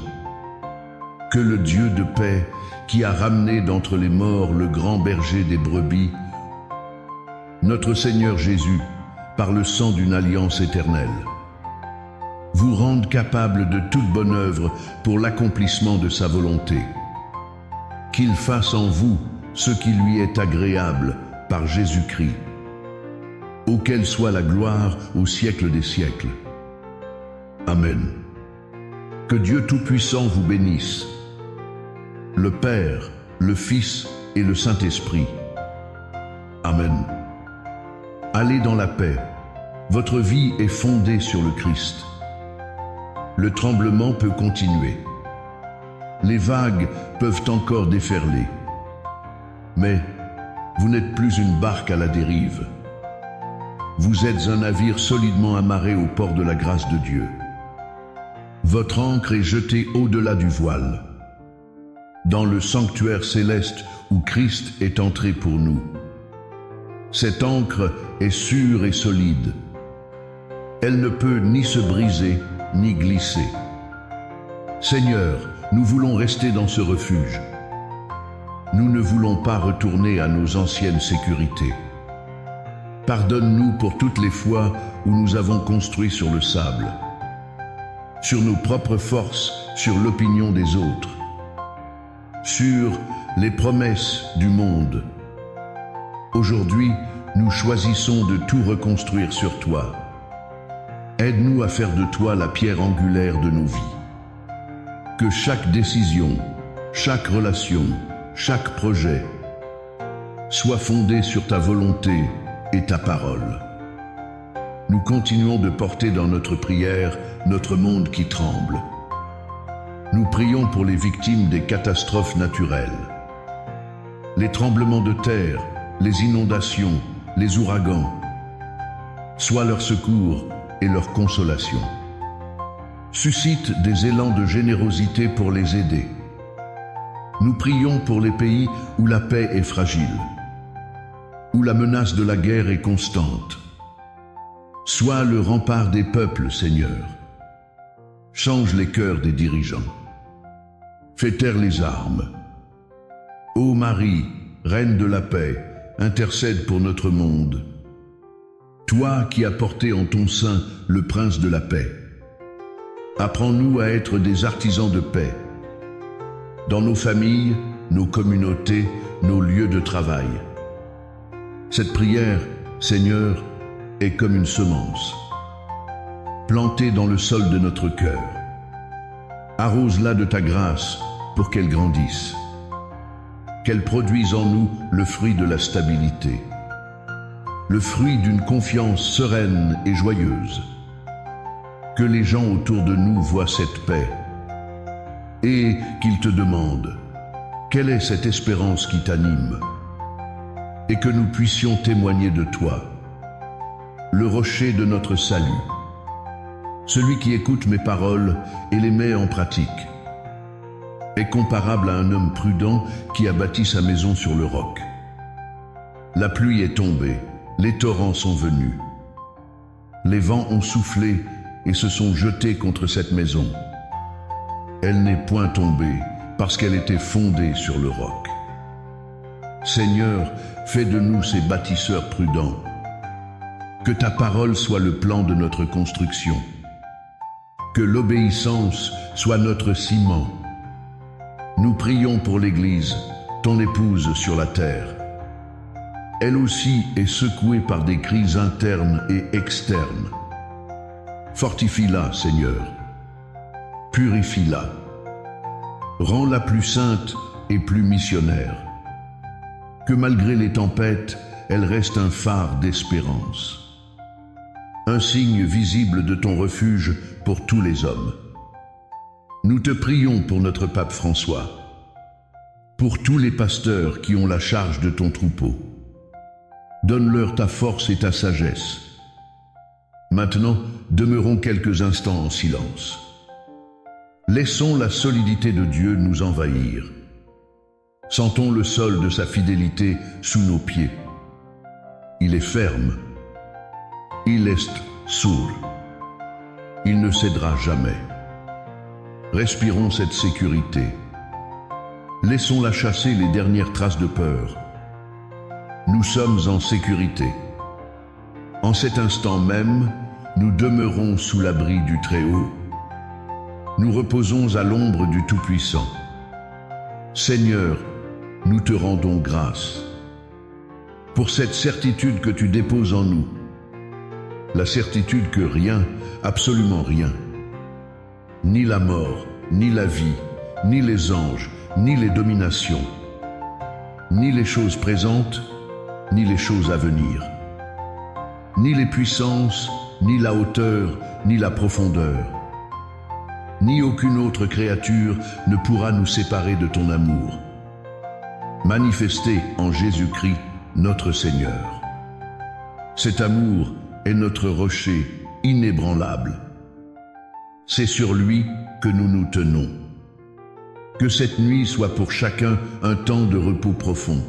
que le Dieu de paix, qui a ramené d'entre les morts le grand berger des brebis, notre Seigneur Jésus, par le sang d'une alliance éternelle, vous rende capable de toute bonne œuvre pour l'accomplissement de sa volonté. Qu'il fasse en vous ce qui lui est agréable par Jésus-Christ, auquel soit la gloire au siècle des siècles. Amen. Que Dieu Tout-Puissant vous bénisse, le Père, le Fils et le Saint-Esprit. Amen. Allez dans la paix. Votre vie est fondée sur le Christ. le tremblement peut continuer. Les vagues peuvent encore déferler. Mais vous n'êtes plus une barque à la dérive. Vous êtes un navire solidement amarré au port de la grâce de Dieu. Votre ancre est jetée au-delà du voile, dans le sanctuaire céleste où Christ est entré pour nous. Cette ancre est sûre et solide. Elle ne peut ni se briser, ni glisser. Seigneur, nous voulons rester dans ce refuge. Nous ne voulons pas retourner à nos anciennes sécurités. Pardonne-nous pour toutes les fois où nous avons construit sur le sable, sur nos propres forces, sur l'opinion des autres, sur les promesses du monde. Aujourd'hui, nous choisissons de tout reconstruire sur toi. Aide-nous à faire de toi la pierre angulaire de nos vies. Que chaque décision, chaque relation, chaque projet soit fondé sur ta volonté et ta parole. Nous continuons de porter dans notre prière notre monde qui tremble. Nous prions pour les victimes des catastrophes naturelles, les tremblements de terre, les inondations, les ouragans. Sois leur secours et leur consolation. Suscite des élans de générosité pour les aider. Nous prions pour les pays où la paix est fragile, où la menace de la guerre est constante. Sois le rempart des peuples, Seigneur. Change les cœurs des dirigeants. Fais taire les armes. Ô Marie, Reine de la paix, intercède pour notre monde. Toi qui as porté en ton sein le prince de la paix, apprends-nous à être des artisans de paix, dans nos familles, nos communautés, nos lieux de travail. Cette prière, Seigneur, est comme une semence, plantée dans le sol de notre cœur. Arrose-la de ta grâce pour qu'elle grandisse, qu'elle produise en nous le fruit de la stabilité, le fruit d'une confiance sereine et joyeuse. Que les gens autour de nous voient cette paix et qu'ils te demandent quelle est cette espérance qui t'anime, et que nous puissions témoigner de toi, le rocher de notre salut, celui qui écoute mes paroles et les met en pratique, est comparable à un homme prudent qui a bâti sa maison sur le roc. La pluie est tombée, les torrents sont venus, les vents ont soufflé et se sont jetés contre cette maison. Elle n'est point tombée parce qu'elle était fondée sur le roc. Seigneur, fais de nous ces bâtisseurs prudents. Que ta parole soit le plan de notre construction. Que l'obéissance soit notre ciment. Nous prions pour l'Église, ton épouse sur la terre. Elle aussi est secouée par des crises internes et externes. Fortifie-la, Seigneur. Purifie-la. Rends-la plus sainte et plus missionnaire. Que malgré les tempêtes, elle reste un phare d'espérance. Un signe visible de ton refuge pour tous les hommes. Nous te prions pour notre pape François, pour tous les pasteurs qui ont la charge de ton troupeau. Donne-leur ta force et ta sagesse. Maintenant, demeurons quelques instants en silence. Laissons la solidité de Dieu nous envahir. Sentons le sol de sa fidélité sous nos pieds. Il est ferme. Il est sourd. Il ne cédera jamais. Respirons cette sécurité. Laissons-la chasser les dernières traces de peur. Nous sommes en sécurité. En cet instant même, nous demeurons sous l'abri du Très-Haut. Nous reposons à l'ombre du Tout-Puissant. Seigneur, nous te rendons grâce pour cette certitude que tu déposes en nous. La certitude que rien, absolument rien, ni la mort, ni la vie, ni les anges, ni les dominations, ni les choses présentes, ni les choses à venir, ni les puissances, ni la hauteur, ni la profondeur, ni aucune autre créature ne pourra nous séparer de ton amour, manifesté en Jésus-Christ, notre Seigneur. Cet amour est notre rocher inébranlable. C'est sur lui que nous nous tenons. Que cette nuit soit pour chacun un temps de repos profond.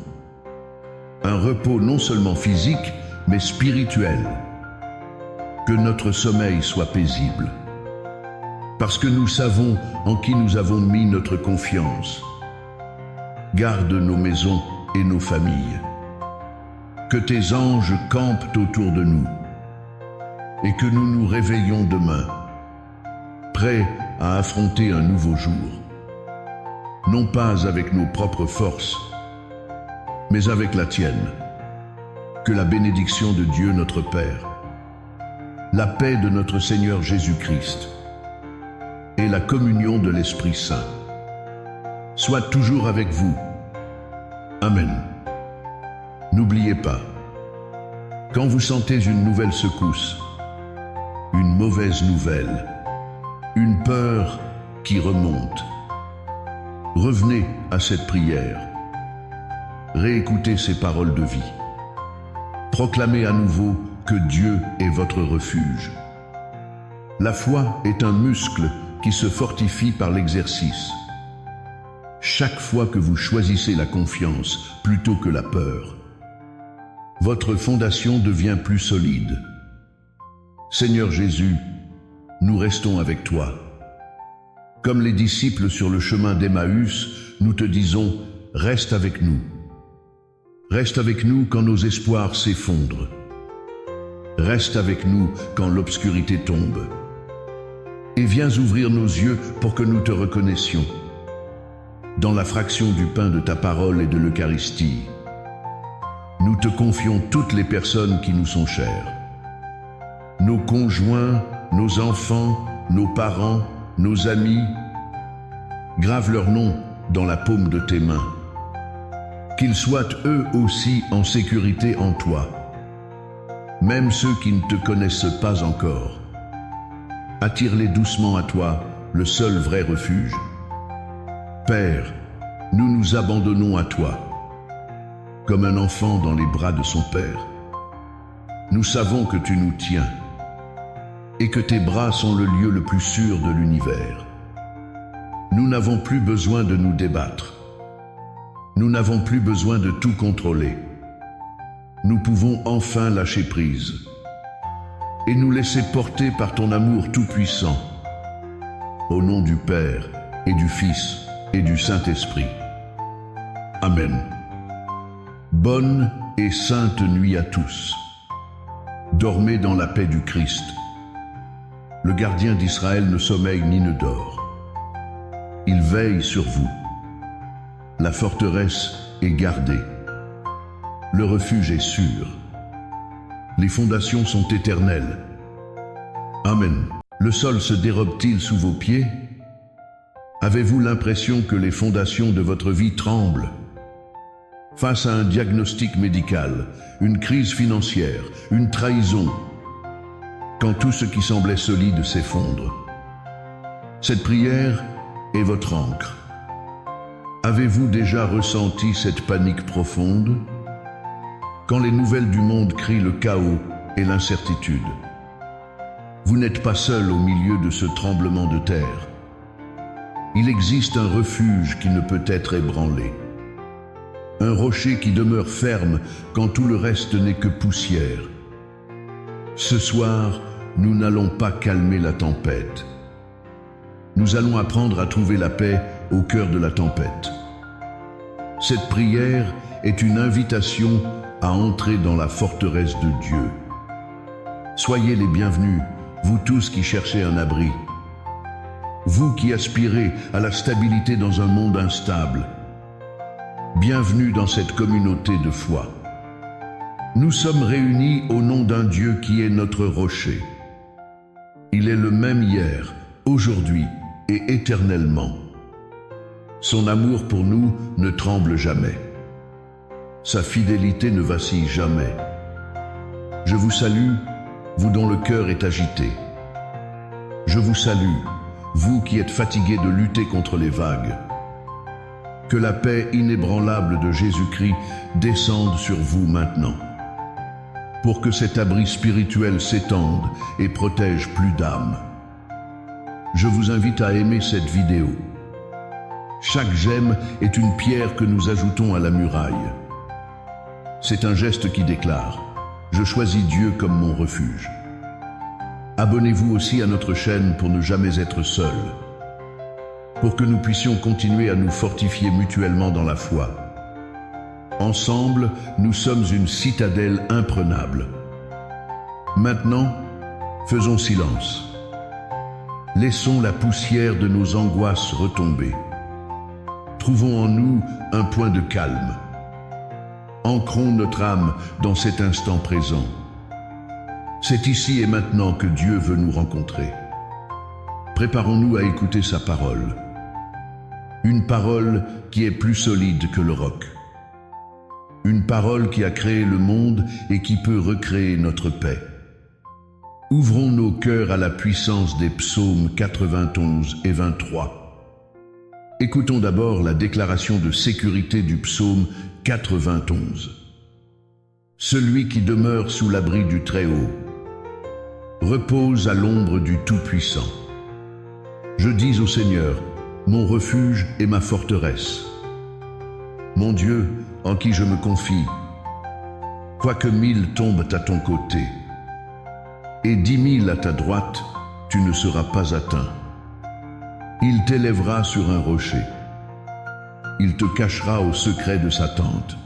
Un repos non seulement physique, mais spirituel. Que notre sommeil soit paisible. Parce que nous savons en qui nous avons mis notre confiance. Garde nos maisons et nos familles. Que tes anges campent autour de nous. Et que nous nous réveillons demain, prêts à affronter un nouveau jour. Non pas avec nos propres forces, mais avec la tienne. Que la bénédiction de Dieu notre Père, la paix de notre Seigneur Jésus-Christ et la communion de l'Esprit Saint soient toujours avec vous. Amen. N'oubliez pas, quand vous sentez une nouvelle secousse, une mauvaise nouvelle, une peur qui remonte, revenez à cette prière. Réécoutez ces paroles de vie. Proclamez à nouveau que Dieu est votre refuge. La foi est un muscle qui se fortifie par l'exercice. Chaque fois que vous choisissez la confiance plutôt que la peur, votre fondation devient plus solide. Seigneur Jésus, nous restons avec toi. Comme les disciples sur le chemin d'Emmaüs, nous te disons, reste avec nous. Reste avec nous quand nos espoirs s'effondrent. Reste avec nous quand l'obscurité tombe. Et viens ouvrir nos yeux pour que nous te reconnaissions. Dans la fraction du pain de ta parole et de l'Eucharistie, nous te confions toutes les personnes qui nous sont chères. Nos conjoints, nos enfants, nos parents, nos amis, grave leurs noms dans la paume de tes mains. Qu'ils soient eux aussi en sécurité en toi, même ceux qui ne te connaissent pas encore. Attire-les doucement à toi, le seul vrai refuge. Père, nous nous abandonnons à toi, comme un enfant dans les bras de son père. Nous savons que tu nous tiens, et que tes bras sont le lieu le plus sûr de l'univers. Nous n'avons plus besoin de nous débattre. Nous n'avons plus besoin de tout contrôler. Nous pouvons enfin lâcher prise et nous laisser porter par ton amour tout-puissant. Au nom du Père et du Fils et du Saint-Esprit. Amen. Bonne et sainte nuit à tous. Dormez dans la paix du Christ. Le gardien d'Israël ne sommeille ni ne dort. Il veille sur vous. La forteresse est gardée. Le refuge est sûr. Les fondations sont éternelles. Amen. Le sol se dérobe-t-il sous vos pieds? Avez-vous l'impression que les fondations de votre vie tremblent? Face à un diagnostic médical, une crise financière, une trahison, quand tout ce qui semblait solide s'effondre. Cette prière est votre ancre. Avez-vous déjà ressenti cette panique profonde? Quand les nouvelles du monde crient le chaos et l'incertitude. Vous n'êtes pas seul au milieu de ce tremblement de terre. Il existe un refuge qui ne peut être ébranlé. Un rocher qui demeure ferme quand tout le reste n'est que poussière. Ce soir, nous n'allons pas calmer la tempête. Nous allons apprendre à trouver la paix au cœur de la tempête. Cette prière est une invitation à entrer dans la forteresse de Dieu. Soyez les bienvenus, vous tous qui cherchez un abri. Vous qui aspirez à la stabilité dans un monde instable. Bienvenue dans cette communauté de foi. Nous sommes réunis au nom d'un Dieu qui est notre rocher. Il est le même hier, aujourd'hui et éternellement. Son amour pour nous ne tremble jamais. Sa fidélité ne vacille jamais. Je vous salue, vous dont le cœur est agité. Je vous salue, vous qui êtes fatigués de lutter contre les vagues. Que la paix inébranlable de Jésus-Christ descende sur vous maintenant, pour que cet abri spirituel s'étende et protège plus d'âmes. Je vous invite à aimer cette vidéo. Chaque j'aime est une pierre que nous ajoutons à la muraille. C'est un geste qui déclare « Je choisis Dieu comme mon refuge ». Abonnez-vous aussi à notre chaîne pour ne jamais être seul, pour que nous puissions continuer à nous fortifier mutuellement dans la foi. Ensemble, nous sommes une citadelle imprenable. Maintenant, faisons silence. Laissons la poussière de nos angoisses retomber. Trouvons en nous un point de calme. Ancrons notre âme dans cet instant présent. C'est ici et maintenant que Dieu veut nous rencontrer. Préparons-nous à écouter sa parole. Une parole qui est plus solide que le roc. Une parole qui a créé le monde et qui peut recréer notre paix. Ouvrons nos cœurs à la puissance des psaumes 91 et 23. Écoutons d'abord la déclaration de sécurité du psaume 91. Celui qui demeure sous l'abri du Très-Haut repose à l'ombre du Tout-Puissant. Je dis au Seigneur, mon refuge et ma forteresse, mon Dieu en qui je me confie. Quoique 1000 tombent à ton côté et 10 000 à ta droite, tu ne seras pas atteint. Il t'élèvera sur un rocher. Il te cachera au secret de sa tente.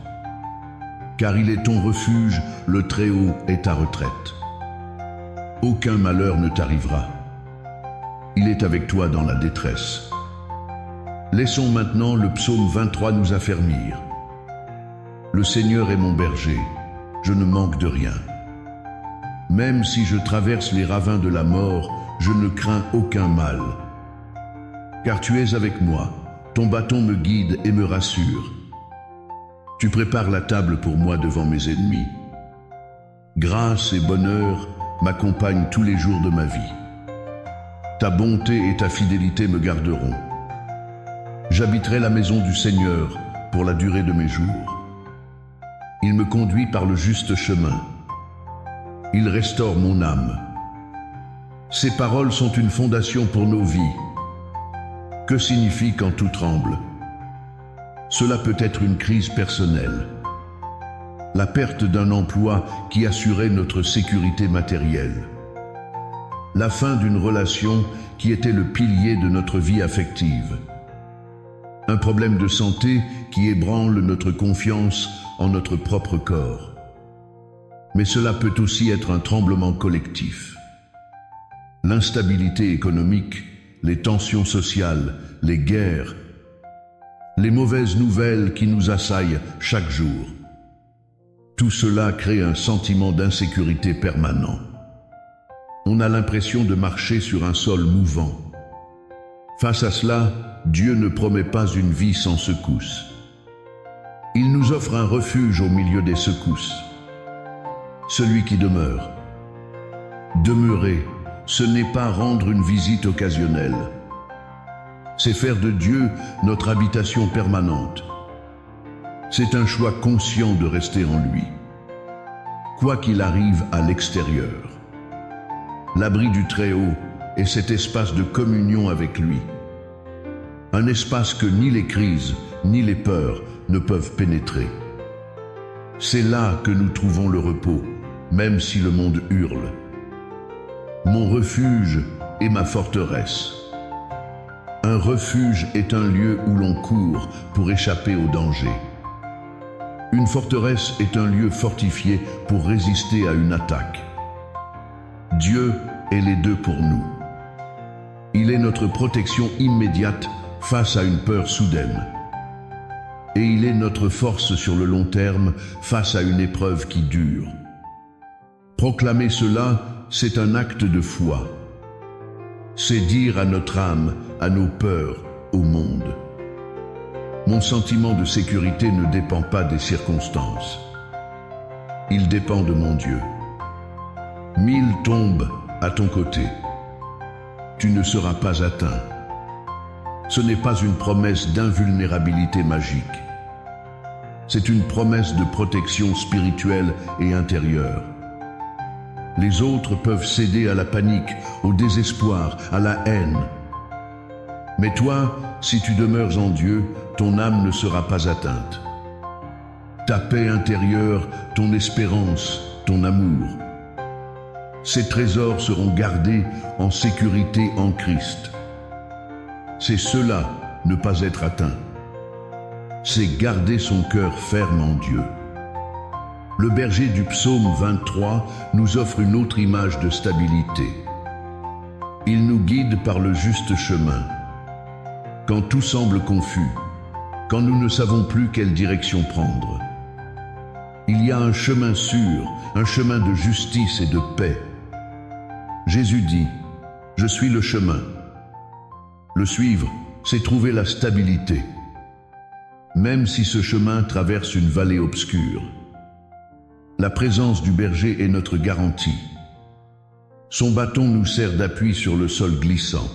Car il est ton refuge, le Très-Haut est ta retraite. Aucun malheur ne t'arrivera. Il est avec toi dans la détresse. Laissons maintenant le psaume 23 nous affermir. Le Seigneur est mon berger, je ne manque de rien. Même si je traverse les ravins de la mort, je ne crains aucun mal. Car tu es avec moi, ton bâton me guide et me rassure. Tu prépares la table pour moi devant mes ennemis. Grâce et bonheur m'accompagnent tous les jours de ma vie. Ta bonté et ta fidélité me garderont. J'habiterai la maison du Seigneur pour la durée de mes jours. Il me conduit par le juste chemin. Il restaure mon âme. Ces paroles sont une fondation pour nos vies. Que signifie quand tout tremble? Cela peut être une crise personnelle, la perte d'un emploi qui assurait notre sécurité matérielle, la fin d'une relation qui était le pilier de notre vie affective, un problème de santé qui ébranle notre confiance en notre propre corps. Mais cela peut aussi être un tremblement collectif. L'instabilité économique, les tensions sociales, les guerres, les mauvaises nouvelles qui nous assaillent chaque jour. Tout cela crée un sentiment d'insécurité permanent. On a l'impression de marcher sur un sol mouvant. Face à cela, Dieu ne promet pas une vie sans secousses. Il nous offre un refuge au milieu des secousses. Celui qui demeure. Demeurer, ce n'est pas rendre une visite occasionnelle. C'est faire de Dieu notre habitation permanente. C'est un choix conscient de rester en lui, quoi qu'il arrive à l'extérieur. L'abri du Très-Haut est cet espace de communion avec lui. Un espace que ni les crises, ni les peurs ne peuvent pénétrer. C'est là que nous trouvons le repos, même si le monde hurle. Mon refuge est ma forteresse. Un refuge est un lieu où l'on court pour échapper au danger. Une forteresse est un lieu fortifié pour résister à une attaque. Dieu est les deux pour nous. Il est notre protection immédiate face à une peur soudaine. Et il est notre force sur le long terme face à une épreuve qui dure. Proclamer cela, c'est un acte de foi. C'est dire à notre âme, à nos peurs, au monde. Mon sentiment de sécurité ne dépend pas des circonstances. Il dépend de mon Dieu. 1000 tombent à ton côté. tu ne seras pas atteint. Ce n'est pas une promesse d'invulnérabilité magique. C'est une promesse de protection spirituelle et intérieure. Les autres peuvent céder à la panique, au désespoir, à la haine. Mais toi, si tu demeures en Dieu, ton âme ne sera pas atteinte. Ta paix intérieure, ton espérance, ton amour. Ces trésors seront gardés en sécurité en Christ. C'est cela, ne pas être atteint. C'est garder son cœur ferme en Dieu. Le berger du psaume 23 nous offre une autre image de stabilité. Il nous guide par le juste chemin. Quand tout semble confus, quand nous ne savons plus quelle direction prendre, il y a un chemin sûr, un chemin de justice et de paix. Jésus dit, « Je suis le chemin ». Le suivre, c'est trouver la stabilité, même si ce chemin traverse une vallée obscure. La présence du berger est notre garantie. Son bâton nous sert d'appui sur le sol glissant.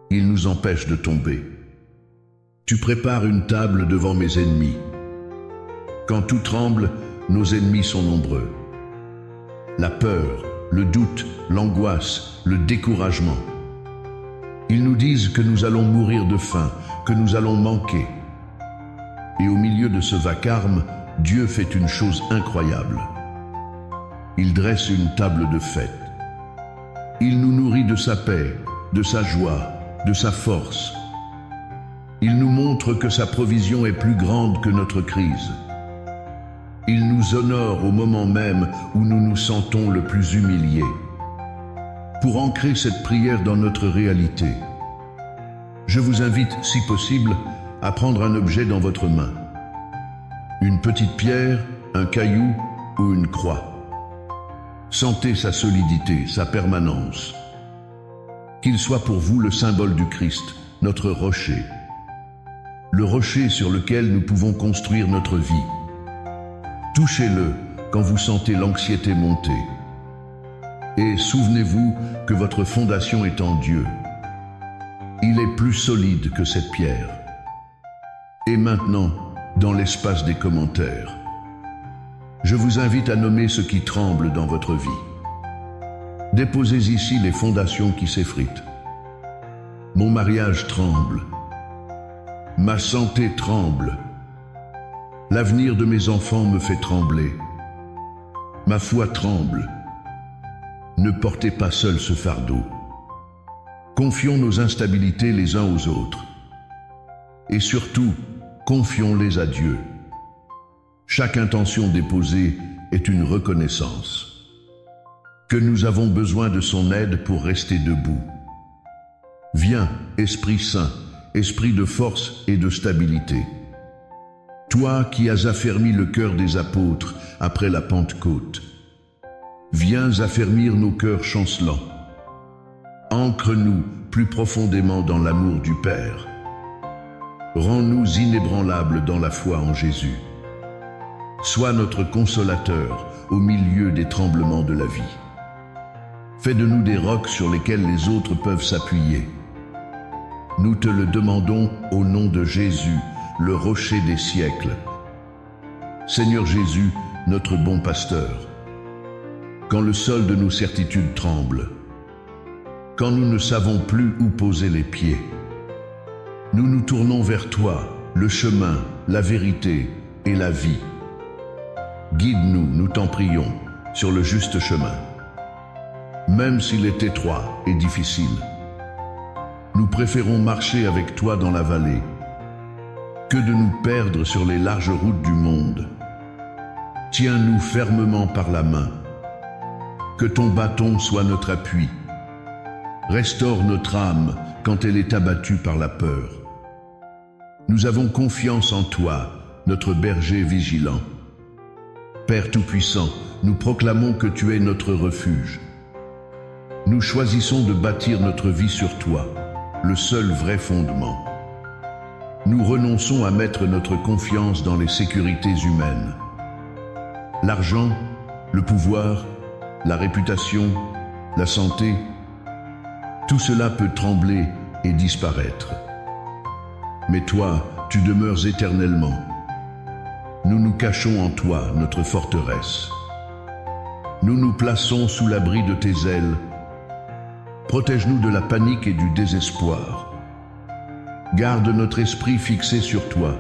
Il nous empêche de tomber. Tu prépares une table devant mes ennemis. Quand tout tremble, nos ennemis sont nombreux. La peur, le doute, l'angoisse, le découragement. Ils nous disent que nous allons mourir de faim, que nous allons manquer. Et au milieu de ce vacarme, Dieu fait une chose incroyable. Il dresse une table de fête. Il nous nourrit de sa paix, de sa joie, de sa force. Il nous montre que sa provision est plus grande que notre crise. Il nous honore au moment même où nous nous sentons le plus humiliés. Pour ancrer cette prière dans notre réalité, je vous invite, si possible, à prendre un objet dans votre main. Une petite pierre, un caillou ou une croix. Sentez sa solidité, sa permanence. Qu'il soit pour vous le symbole du Christ, notre rocher. Le rocher sur lequel nous pouvons construire notre vie. Touchez-le quand vous sentez l'anxiété monter. Et souvenez-vous que votre fondation est en Dieu. Il est plus solide que cette pierre. Et maintenant, dans l'espace des commentaires, je vous invite à nommer ce qui tremble dans votre vie. Déposez ici les fondations qui s'effritent. Mon mariage tremble. Ma santé tremble. L'avenir de mes enfants me fait trembler. Ma foi tremble. Ne portez pas seul ce fardeau. Confions nos instabilités les uns aux autres. Et surtout, confions-les à Dieu. Chaque intention déposée est une reconnaissance. Que nous avons besoin de son aide pour rester debout. Viens, Esprit Saint, Esprit de force et de stabilité. Toi qui as affermi le cœur des apôtres après la Pentecôte, viens affermir nos cœurs chancelants. Ancre-nous plus profondément dans l'amour du Père. Rends-nous inébranlables dans la foi en Jésus. Sois notre consolateur au milieu des tremblements de la vie. Fais de nous des rocs sur lesquels les autres peuvent s'appuyer. Nous te le demandons au nom de Jésus, le rocher des siècles. Seigneur Jésus, notre bon pasteur, quand le sol de nos certitudes tremble, quand nous ne savons plus où poser les pieds, nous nous tournons vers toi, le chemin, la vérité et la vie. Guide-nous, nous t'en prions, sur le juste chemin. Même s'il est étroit et difficile, nous préférons marcher avec toi dans la vallée que de nous perdre sur les larges routes du monde. Tiens-nous fermement par la main. Que ton bâton soit notre appui. Restaure notre âme quand elle est abattue par la peur. Nous avons confiance en toi, notre berger vigilant. Père Tout-Puissant, nous proclamons que tu es notre refuge. Nous choisissons de bâtir notre vie sur toi, le seul vrai fondement. Nous renonçons à mettre notre confiance dans les sécurités humaines. L'argent, le pouvoir, la réputation, la santé, tout cela peut trembler et disparaître. Mais toi, tu demeures éternellement. Nous nous cachons en toi, notre forteresse. Nous nous plaçons sous l'abri de tes ailes. Protège-nous de la panique et du désespoir. Garde notre esprit fixé sur toi.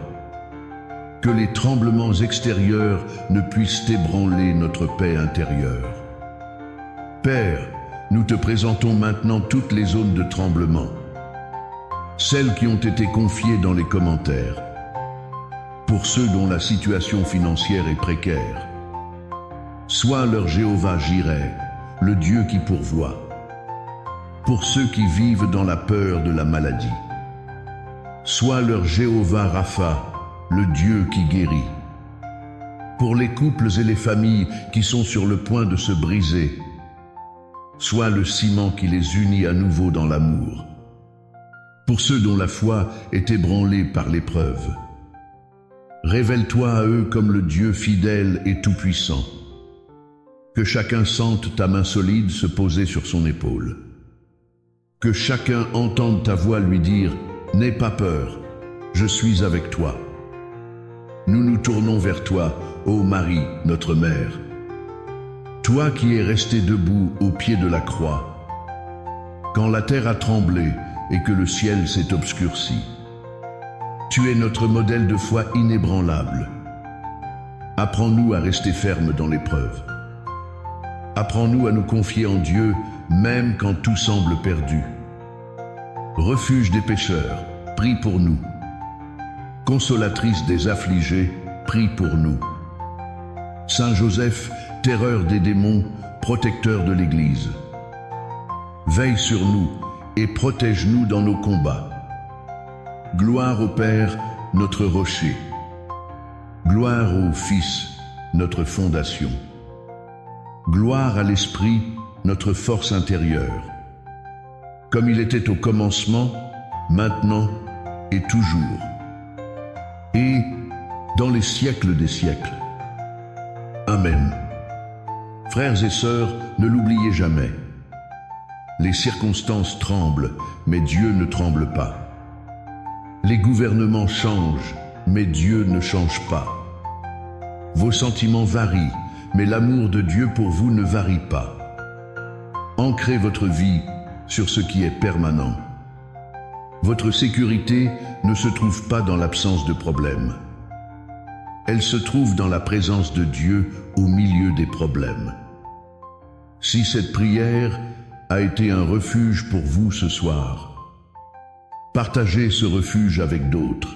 Que les tremblements extérieurs ne puissent ébranler notre paix intérieure. Père, nous te présentons maintenant toutes les zones de tremblement, celles qui ont été confiées dans les commentaires, pour ceux dont la situation financière est précaire. Sois leur Jéhovah Jireh, le Dieu qui pourvoit, pour ceux qui vivent dans la peur de la maladie. Sois leur Jéhovah Rapha, le Dieu qui guérit. Pour les couples et les familles qui sont sur le point de se briser, sois le ciment qui les unit à nouveau dans l'amour. Pour ceux dont la foi est ébranlée par l'épreuve, révèle-toi à eux comme le Dieu fidèle et tout-puissant. Que chacun sente ta main solide se poser sur son épaule. Que chacun entende ta voix lui dire « N'aie pas peur, je suis avec toi ». Nous nous tournons vers toi, ô Marie, notre mère. Toi qui es resté debout au pied de la croix, quand la terre a tremblé et que le ciel s'est obscurci. Tu es notre modèle de foi inébranlable. Apprends-nous à rester fermes dans l'épreuve. Apprends-nous à nous confier en Dieu, même quand tout semble perdu. Refuge des pécheurs, prie pour nous. Consolatrice des affligés, prie pour nous. Saint Joseph, terreur des démons, protecteur de l'Église. Veille sur nous et protège-nous dans nos combats. Gloire au Père, notre rocher. Gloire au Fils, notre fondation. Gloire à l'Esprit, notre force intérieure. Comme il était au commencement, maintenant et toujours. Et dans les siècles des siècles. Amen. Frères et sœurs, ne l'oubliez jamais. Les circonstances tremblent, mais Dieu ne tremble pas. Les gouvernements changent, mais Dieu ne change pas. Vos sentiments varient, mais l'amour de Dieu pour vous ne varie pas. Ancrez votre vie sur ce qui est permanent. Votre sécurité ne se trouve pas dans l'absence de problèmes. Elle se trouve dans la présence de Dieu au milieu des problèmes. Si cette prière a été un refuge pour vous ce soir, partagez ce refuge avec d'autres.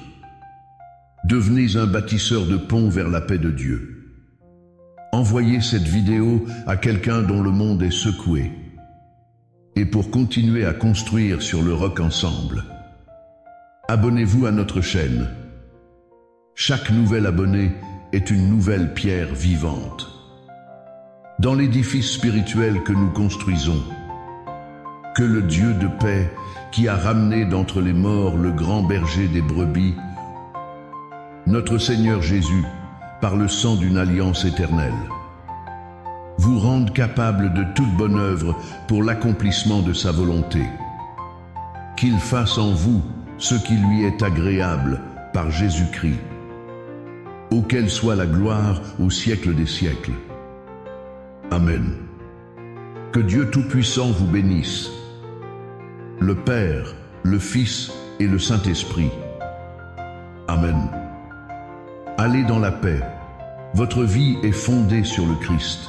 Devenez un bâtisseur de ponts vers la paix de Dieu. Envoyez cette vidéo à quelqu'un dont le monde est secoué. Et pour continuer à construire sur le roc ensemble, abonnez-vous à notre chaîne. Chaque nouvel abonné est une nouvelle pierre vivante dans l'édifice spirituel que nous construisons. Que le Dieu de paix, qui a ramené d'entre les morts le grand berger des brebis, notre Seigneur Jésus, par le sang d'une alliance éternelle, vous rende capable de toute bonne œuvre pour l'accomplissement de sa volonté. Qu'il fasse en vous ce qui lui est agréable par Jésus-Christ, auquel soit la gloire au siècle des siècles. Amen. Que Dieu Tout-Puissant vous bénisse, le Père, le Fils et le Saint-Esprit. Amen. Allez dans la paix. Votre vie est fondée sur le Christ.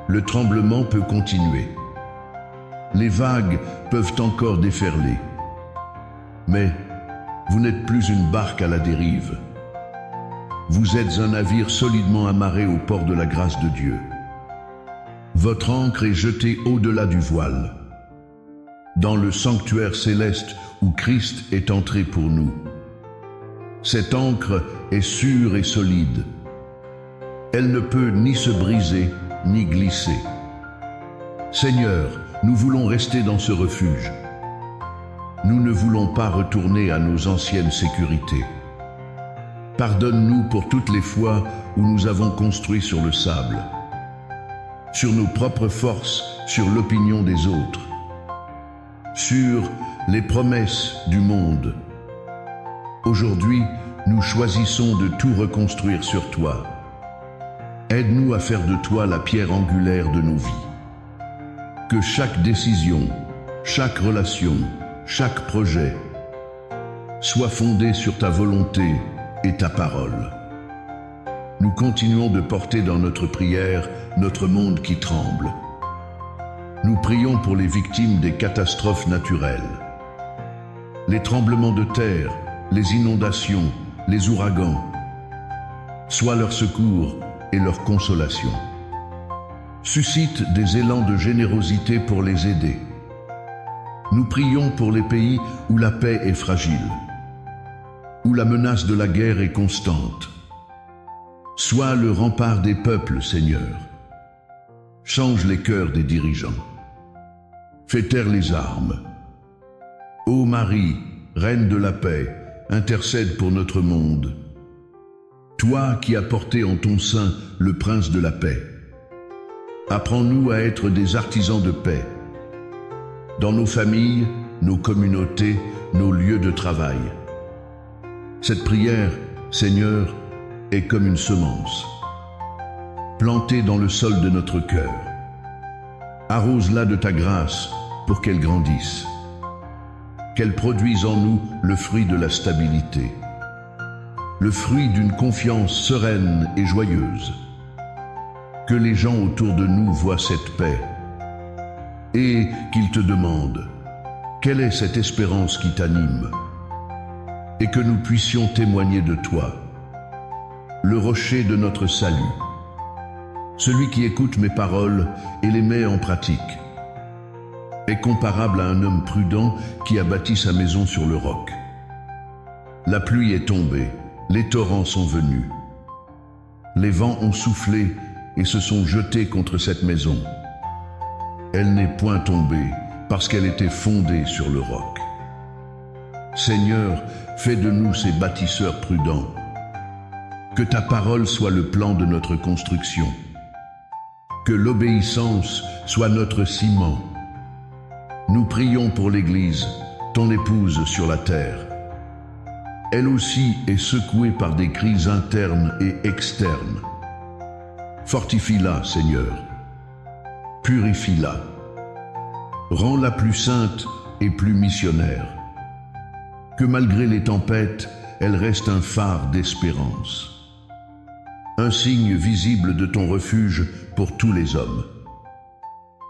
Le tremblement peut continuer. Les vagues peuvent encore déferler. Mais vous n'êtes plus une barque à la dérive. Vous êtes un navire solidement amarré au port de la grâce de Dieu. Votre ancre est jetée au-delà du voile, dans le sanctuaire céleste où Christ est entré pour nous. Cette ancre est sûre et solide. Elle ne peut ni se briser, ni glisser. Seigneur, nous voulons rester dans ce refuge. Nous ne voulons pas retourner à nos anciennes sécurités. Pardonne-nous pour toutes les fois où nous avons construit sur le sable, sur nos propres forces, sur l'opinion des autres. sur les promesses du monde. Aujourd'hui, nous choisissons de tout reconstruire sur toi. Aide-nous à faire de toi la pierre angulaire de nos vies. Que chaque décision, chaque relation, chaque projet soit fondé sur ta volonté et ta parole. Nous continuons de porter dans notre prière notre monde qui tremble. Nous prions pour les victimes des catastrophes naturelles. Les tremblements de terre, les inondations, les ouragans. Sois leur secours et leur consolation. Suscite des élans de générosité pour les aider. Nous prions pour les pays où la paix est fragile, où la menace de la guerre est constante. Sois le rempart des peuples, Seigneur. Change les cœurs des dirigeants. Fais taire les armes. Ô Marie, Reine de la paix, intercède pour notre monde. Toi qui as porté en ton sein le Prince de la paix, apprends-nous à être des artisans de paix, dans nos familles, nos communautés, nos lieux de travail. Cette prière, Seigneur, est comme une semence, plantée dans le sol de notre cœur. Arrose-la de ta grâce pour qu'elle grandisse, qu'elle produise en nous le fruit de la stabilité, le fruit d'une confiance sereine et joyeuse. Que les gens autour de nous voient cette paix et qu'ils te demandent quelle est cette espérance qui t'anime, et que nous puissions témoigner de toi, le rocher de notre salut, celui qui écoute mes paroles et les met en pratique, est comparable à un homme prudent qui a bâti sa maison sur le roc. La pluie est tombée, les torrents sont venus, les vents ont soufflé et se sont jetés contre cette maison. Elle n'est point tombée parce qu'elle était fondée sur le roc. Seigneur, fais de nous ces bâtisseurs prudents. Que ta parole soit le plan de notre construction. Que l'obéissance soit notre ciment. Nous prions pour l'Église, ton épouse sur la terre. Elle aussi est secouée par des crises internes et externes. Fortifie-la, Seigneur. Purifie-la. Rends-la plus sainte et plus missionnaire. Que malgré les tempêtes, elle reste un phare d'espérance. Un signe visible de ton refuge pour tous les hommes.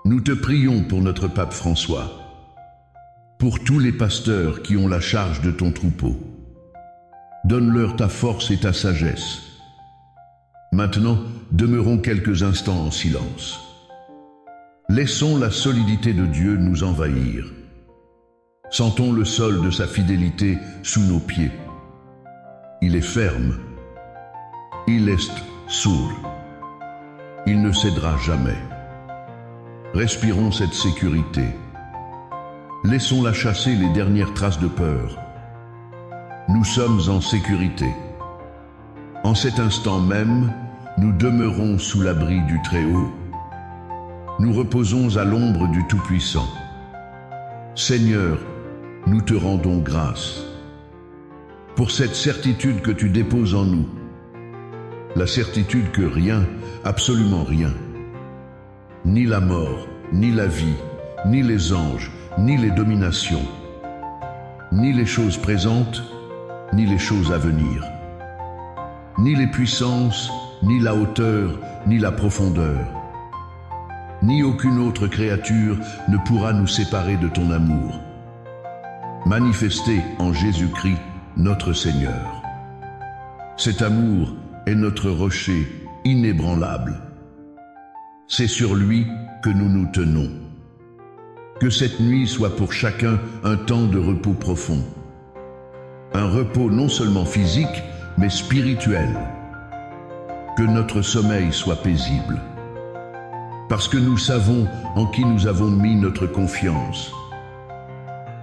Nous te prions pour notre pape François, pour tous les pasteurs qui ont la charge de ton troupeau. Donne-leur ta force et ta sagesse. Maintenant, demeurons quelques instants en silence. Laissons la solidité de Dieu nous envahir. Sentons le sol de sa fidélité sous nos pieds. Il est ferme. Il est sourd. Il ne cédera jamais. Respirons cette sécurité. Laissons-la chasser les dernières traces de peur. Nous sommes en sécurité. En cet instant même, nous demeurons sous l'abri du Très-Haut. Nous reposons à l'ombre du Tout-Puissant. Seigneur, nous te rendons grâce pour cette certitude que tu déposes en nous, la certitude que rien, absolument rien, ni la mort, ni la vie, ni les anges, ni les dominations, ni les choses présentes, ni les choses à venir, ni les puissances, ni la hauteur, ni la profondeur, ni aucune autre créature ne pourra nous séparer de ton amour, manifesté en Jésus-Christ, notre Seigneur. Cet amour est notre rocher inébranlable. C'est sur lui que nous nous tenons. Que cette nuit soit pour chacun un temps de repos profond. Un repos non seulement physique, mais spirituel. Que notre sommeil soit paisible. Parce que nous savons en qui nous avons mis notre confiance.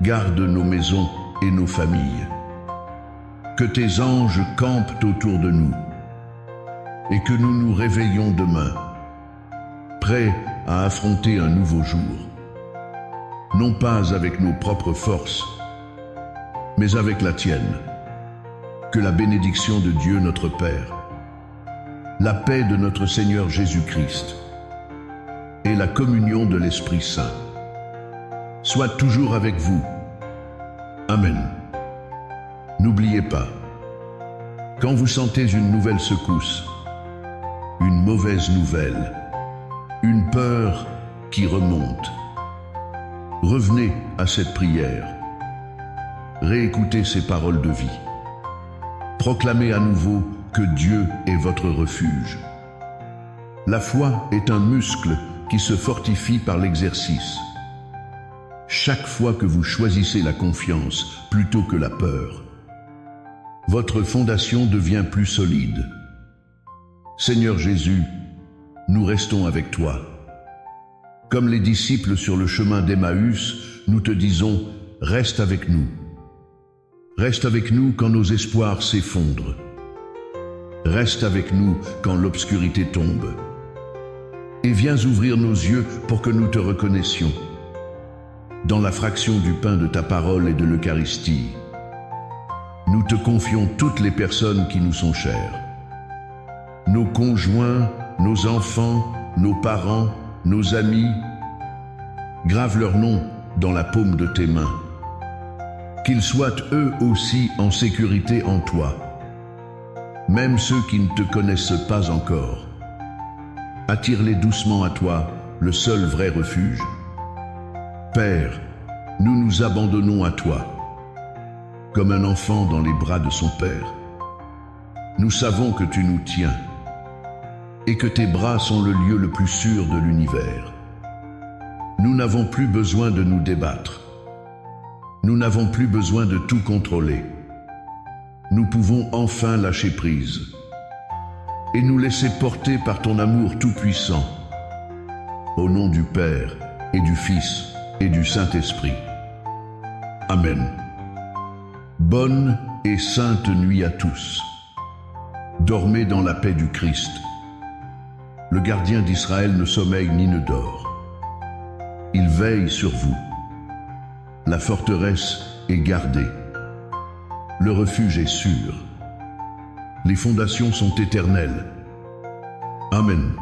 Garde nos maisons et nos familles. Que tes anges campent autour de nous. Et que nous nous réveillons demain, prêts à affronter un nouveau jour. non pas avec nos propres forces, mais avec la tienne. Que la bénédiction de Dieu notre Père, la paix de notre Seigneur Jésus-Christ et la communion de l'Esprit Saint soient toujours avec vous. Amen. N'oubliez pas, quand vous sentez une nouvelle secousse, une mauvaise nouvelle, une peur qui remonte, revenez à cette prière. Réécoutez ces paroles de vie. Proclamez à nouveau que Dieu est votre refuge. La foi est un muscle qui se fortifie par l'exercice. Chaque fois que vous choisissez la confiance plutôt que la peur, votre fondation devient plus solide. Seigneur Jésus, nous restons avec toi. Comme les disciples sur le chemin d'Emmaüs, nous te disons, reste avec nous. Reste avec nous quand nos espoirs s'effondrent. Reste avec nous quand l'obscurité tombe. Et viens ouvrir nos yeux pour que nous te reconnaissions. Dans la fraction du pain de ta parole et de l'Eucharistie, nous te confions toutes les personnes qui nous sont chères. Nos conjoints, nos enfants, nos parents, nos amis. Grave leurs noms dans la paume de tes mains. Qu'ils soient eux aussi en sécurité en toi, même ceux qui ne te connaissent pas encore. Attire-les doucement à toi, le seul vrai refuge. Père, nous nous abandonnons à toi, comme un enfant dans les bras de son père. Nous savons que tu nous tiens, et que tes bras sont le lieu le plus sûr de l'univers. Nous n'avons plus besoin de nous débattre. Nous n'avons plus besoin de tout contrôler. Nous pouvons enfin lâcher prise et nous laisser porter par ton amour tout-puissant. Au nom du Père et du Fils et du Saint-Esprit. Amen. Bonne et sainte nuit à tous. Dormez dans la paix du Christ. Le gardien d'Israël ne sommeille ni ne dort. Il veille sur vous. La forteresse est gardée. Le refuge est sûr. Les fondations sont éternelles. Amen.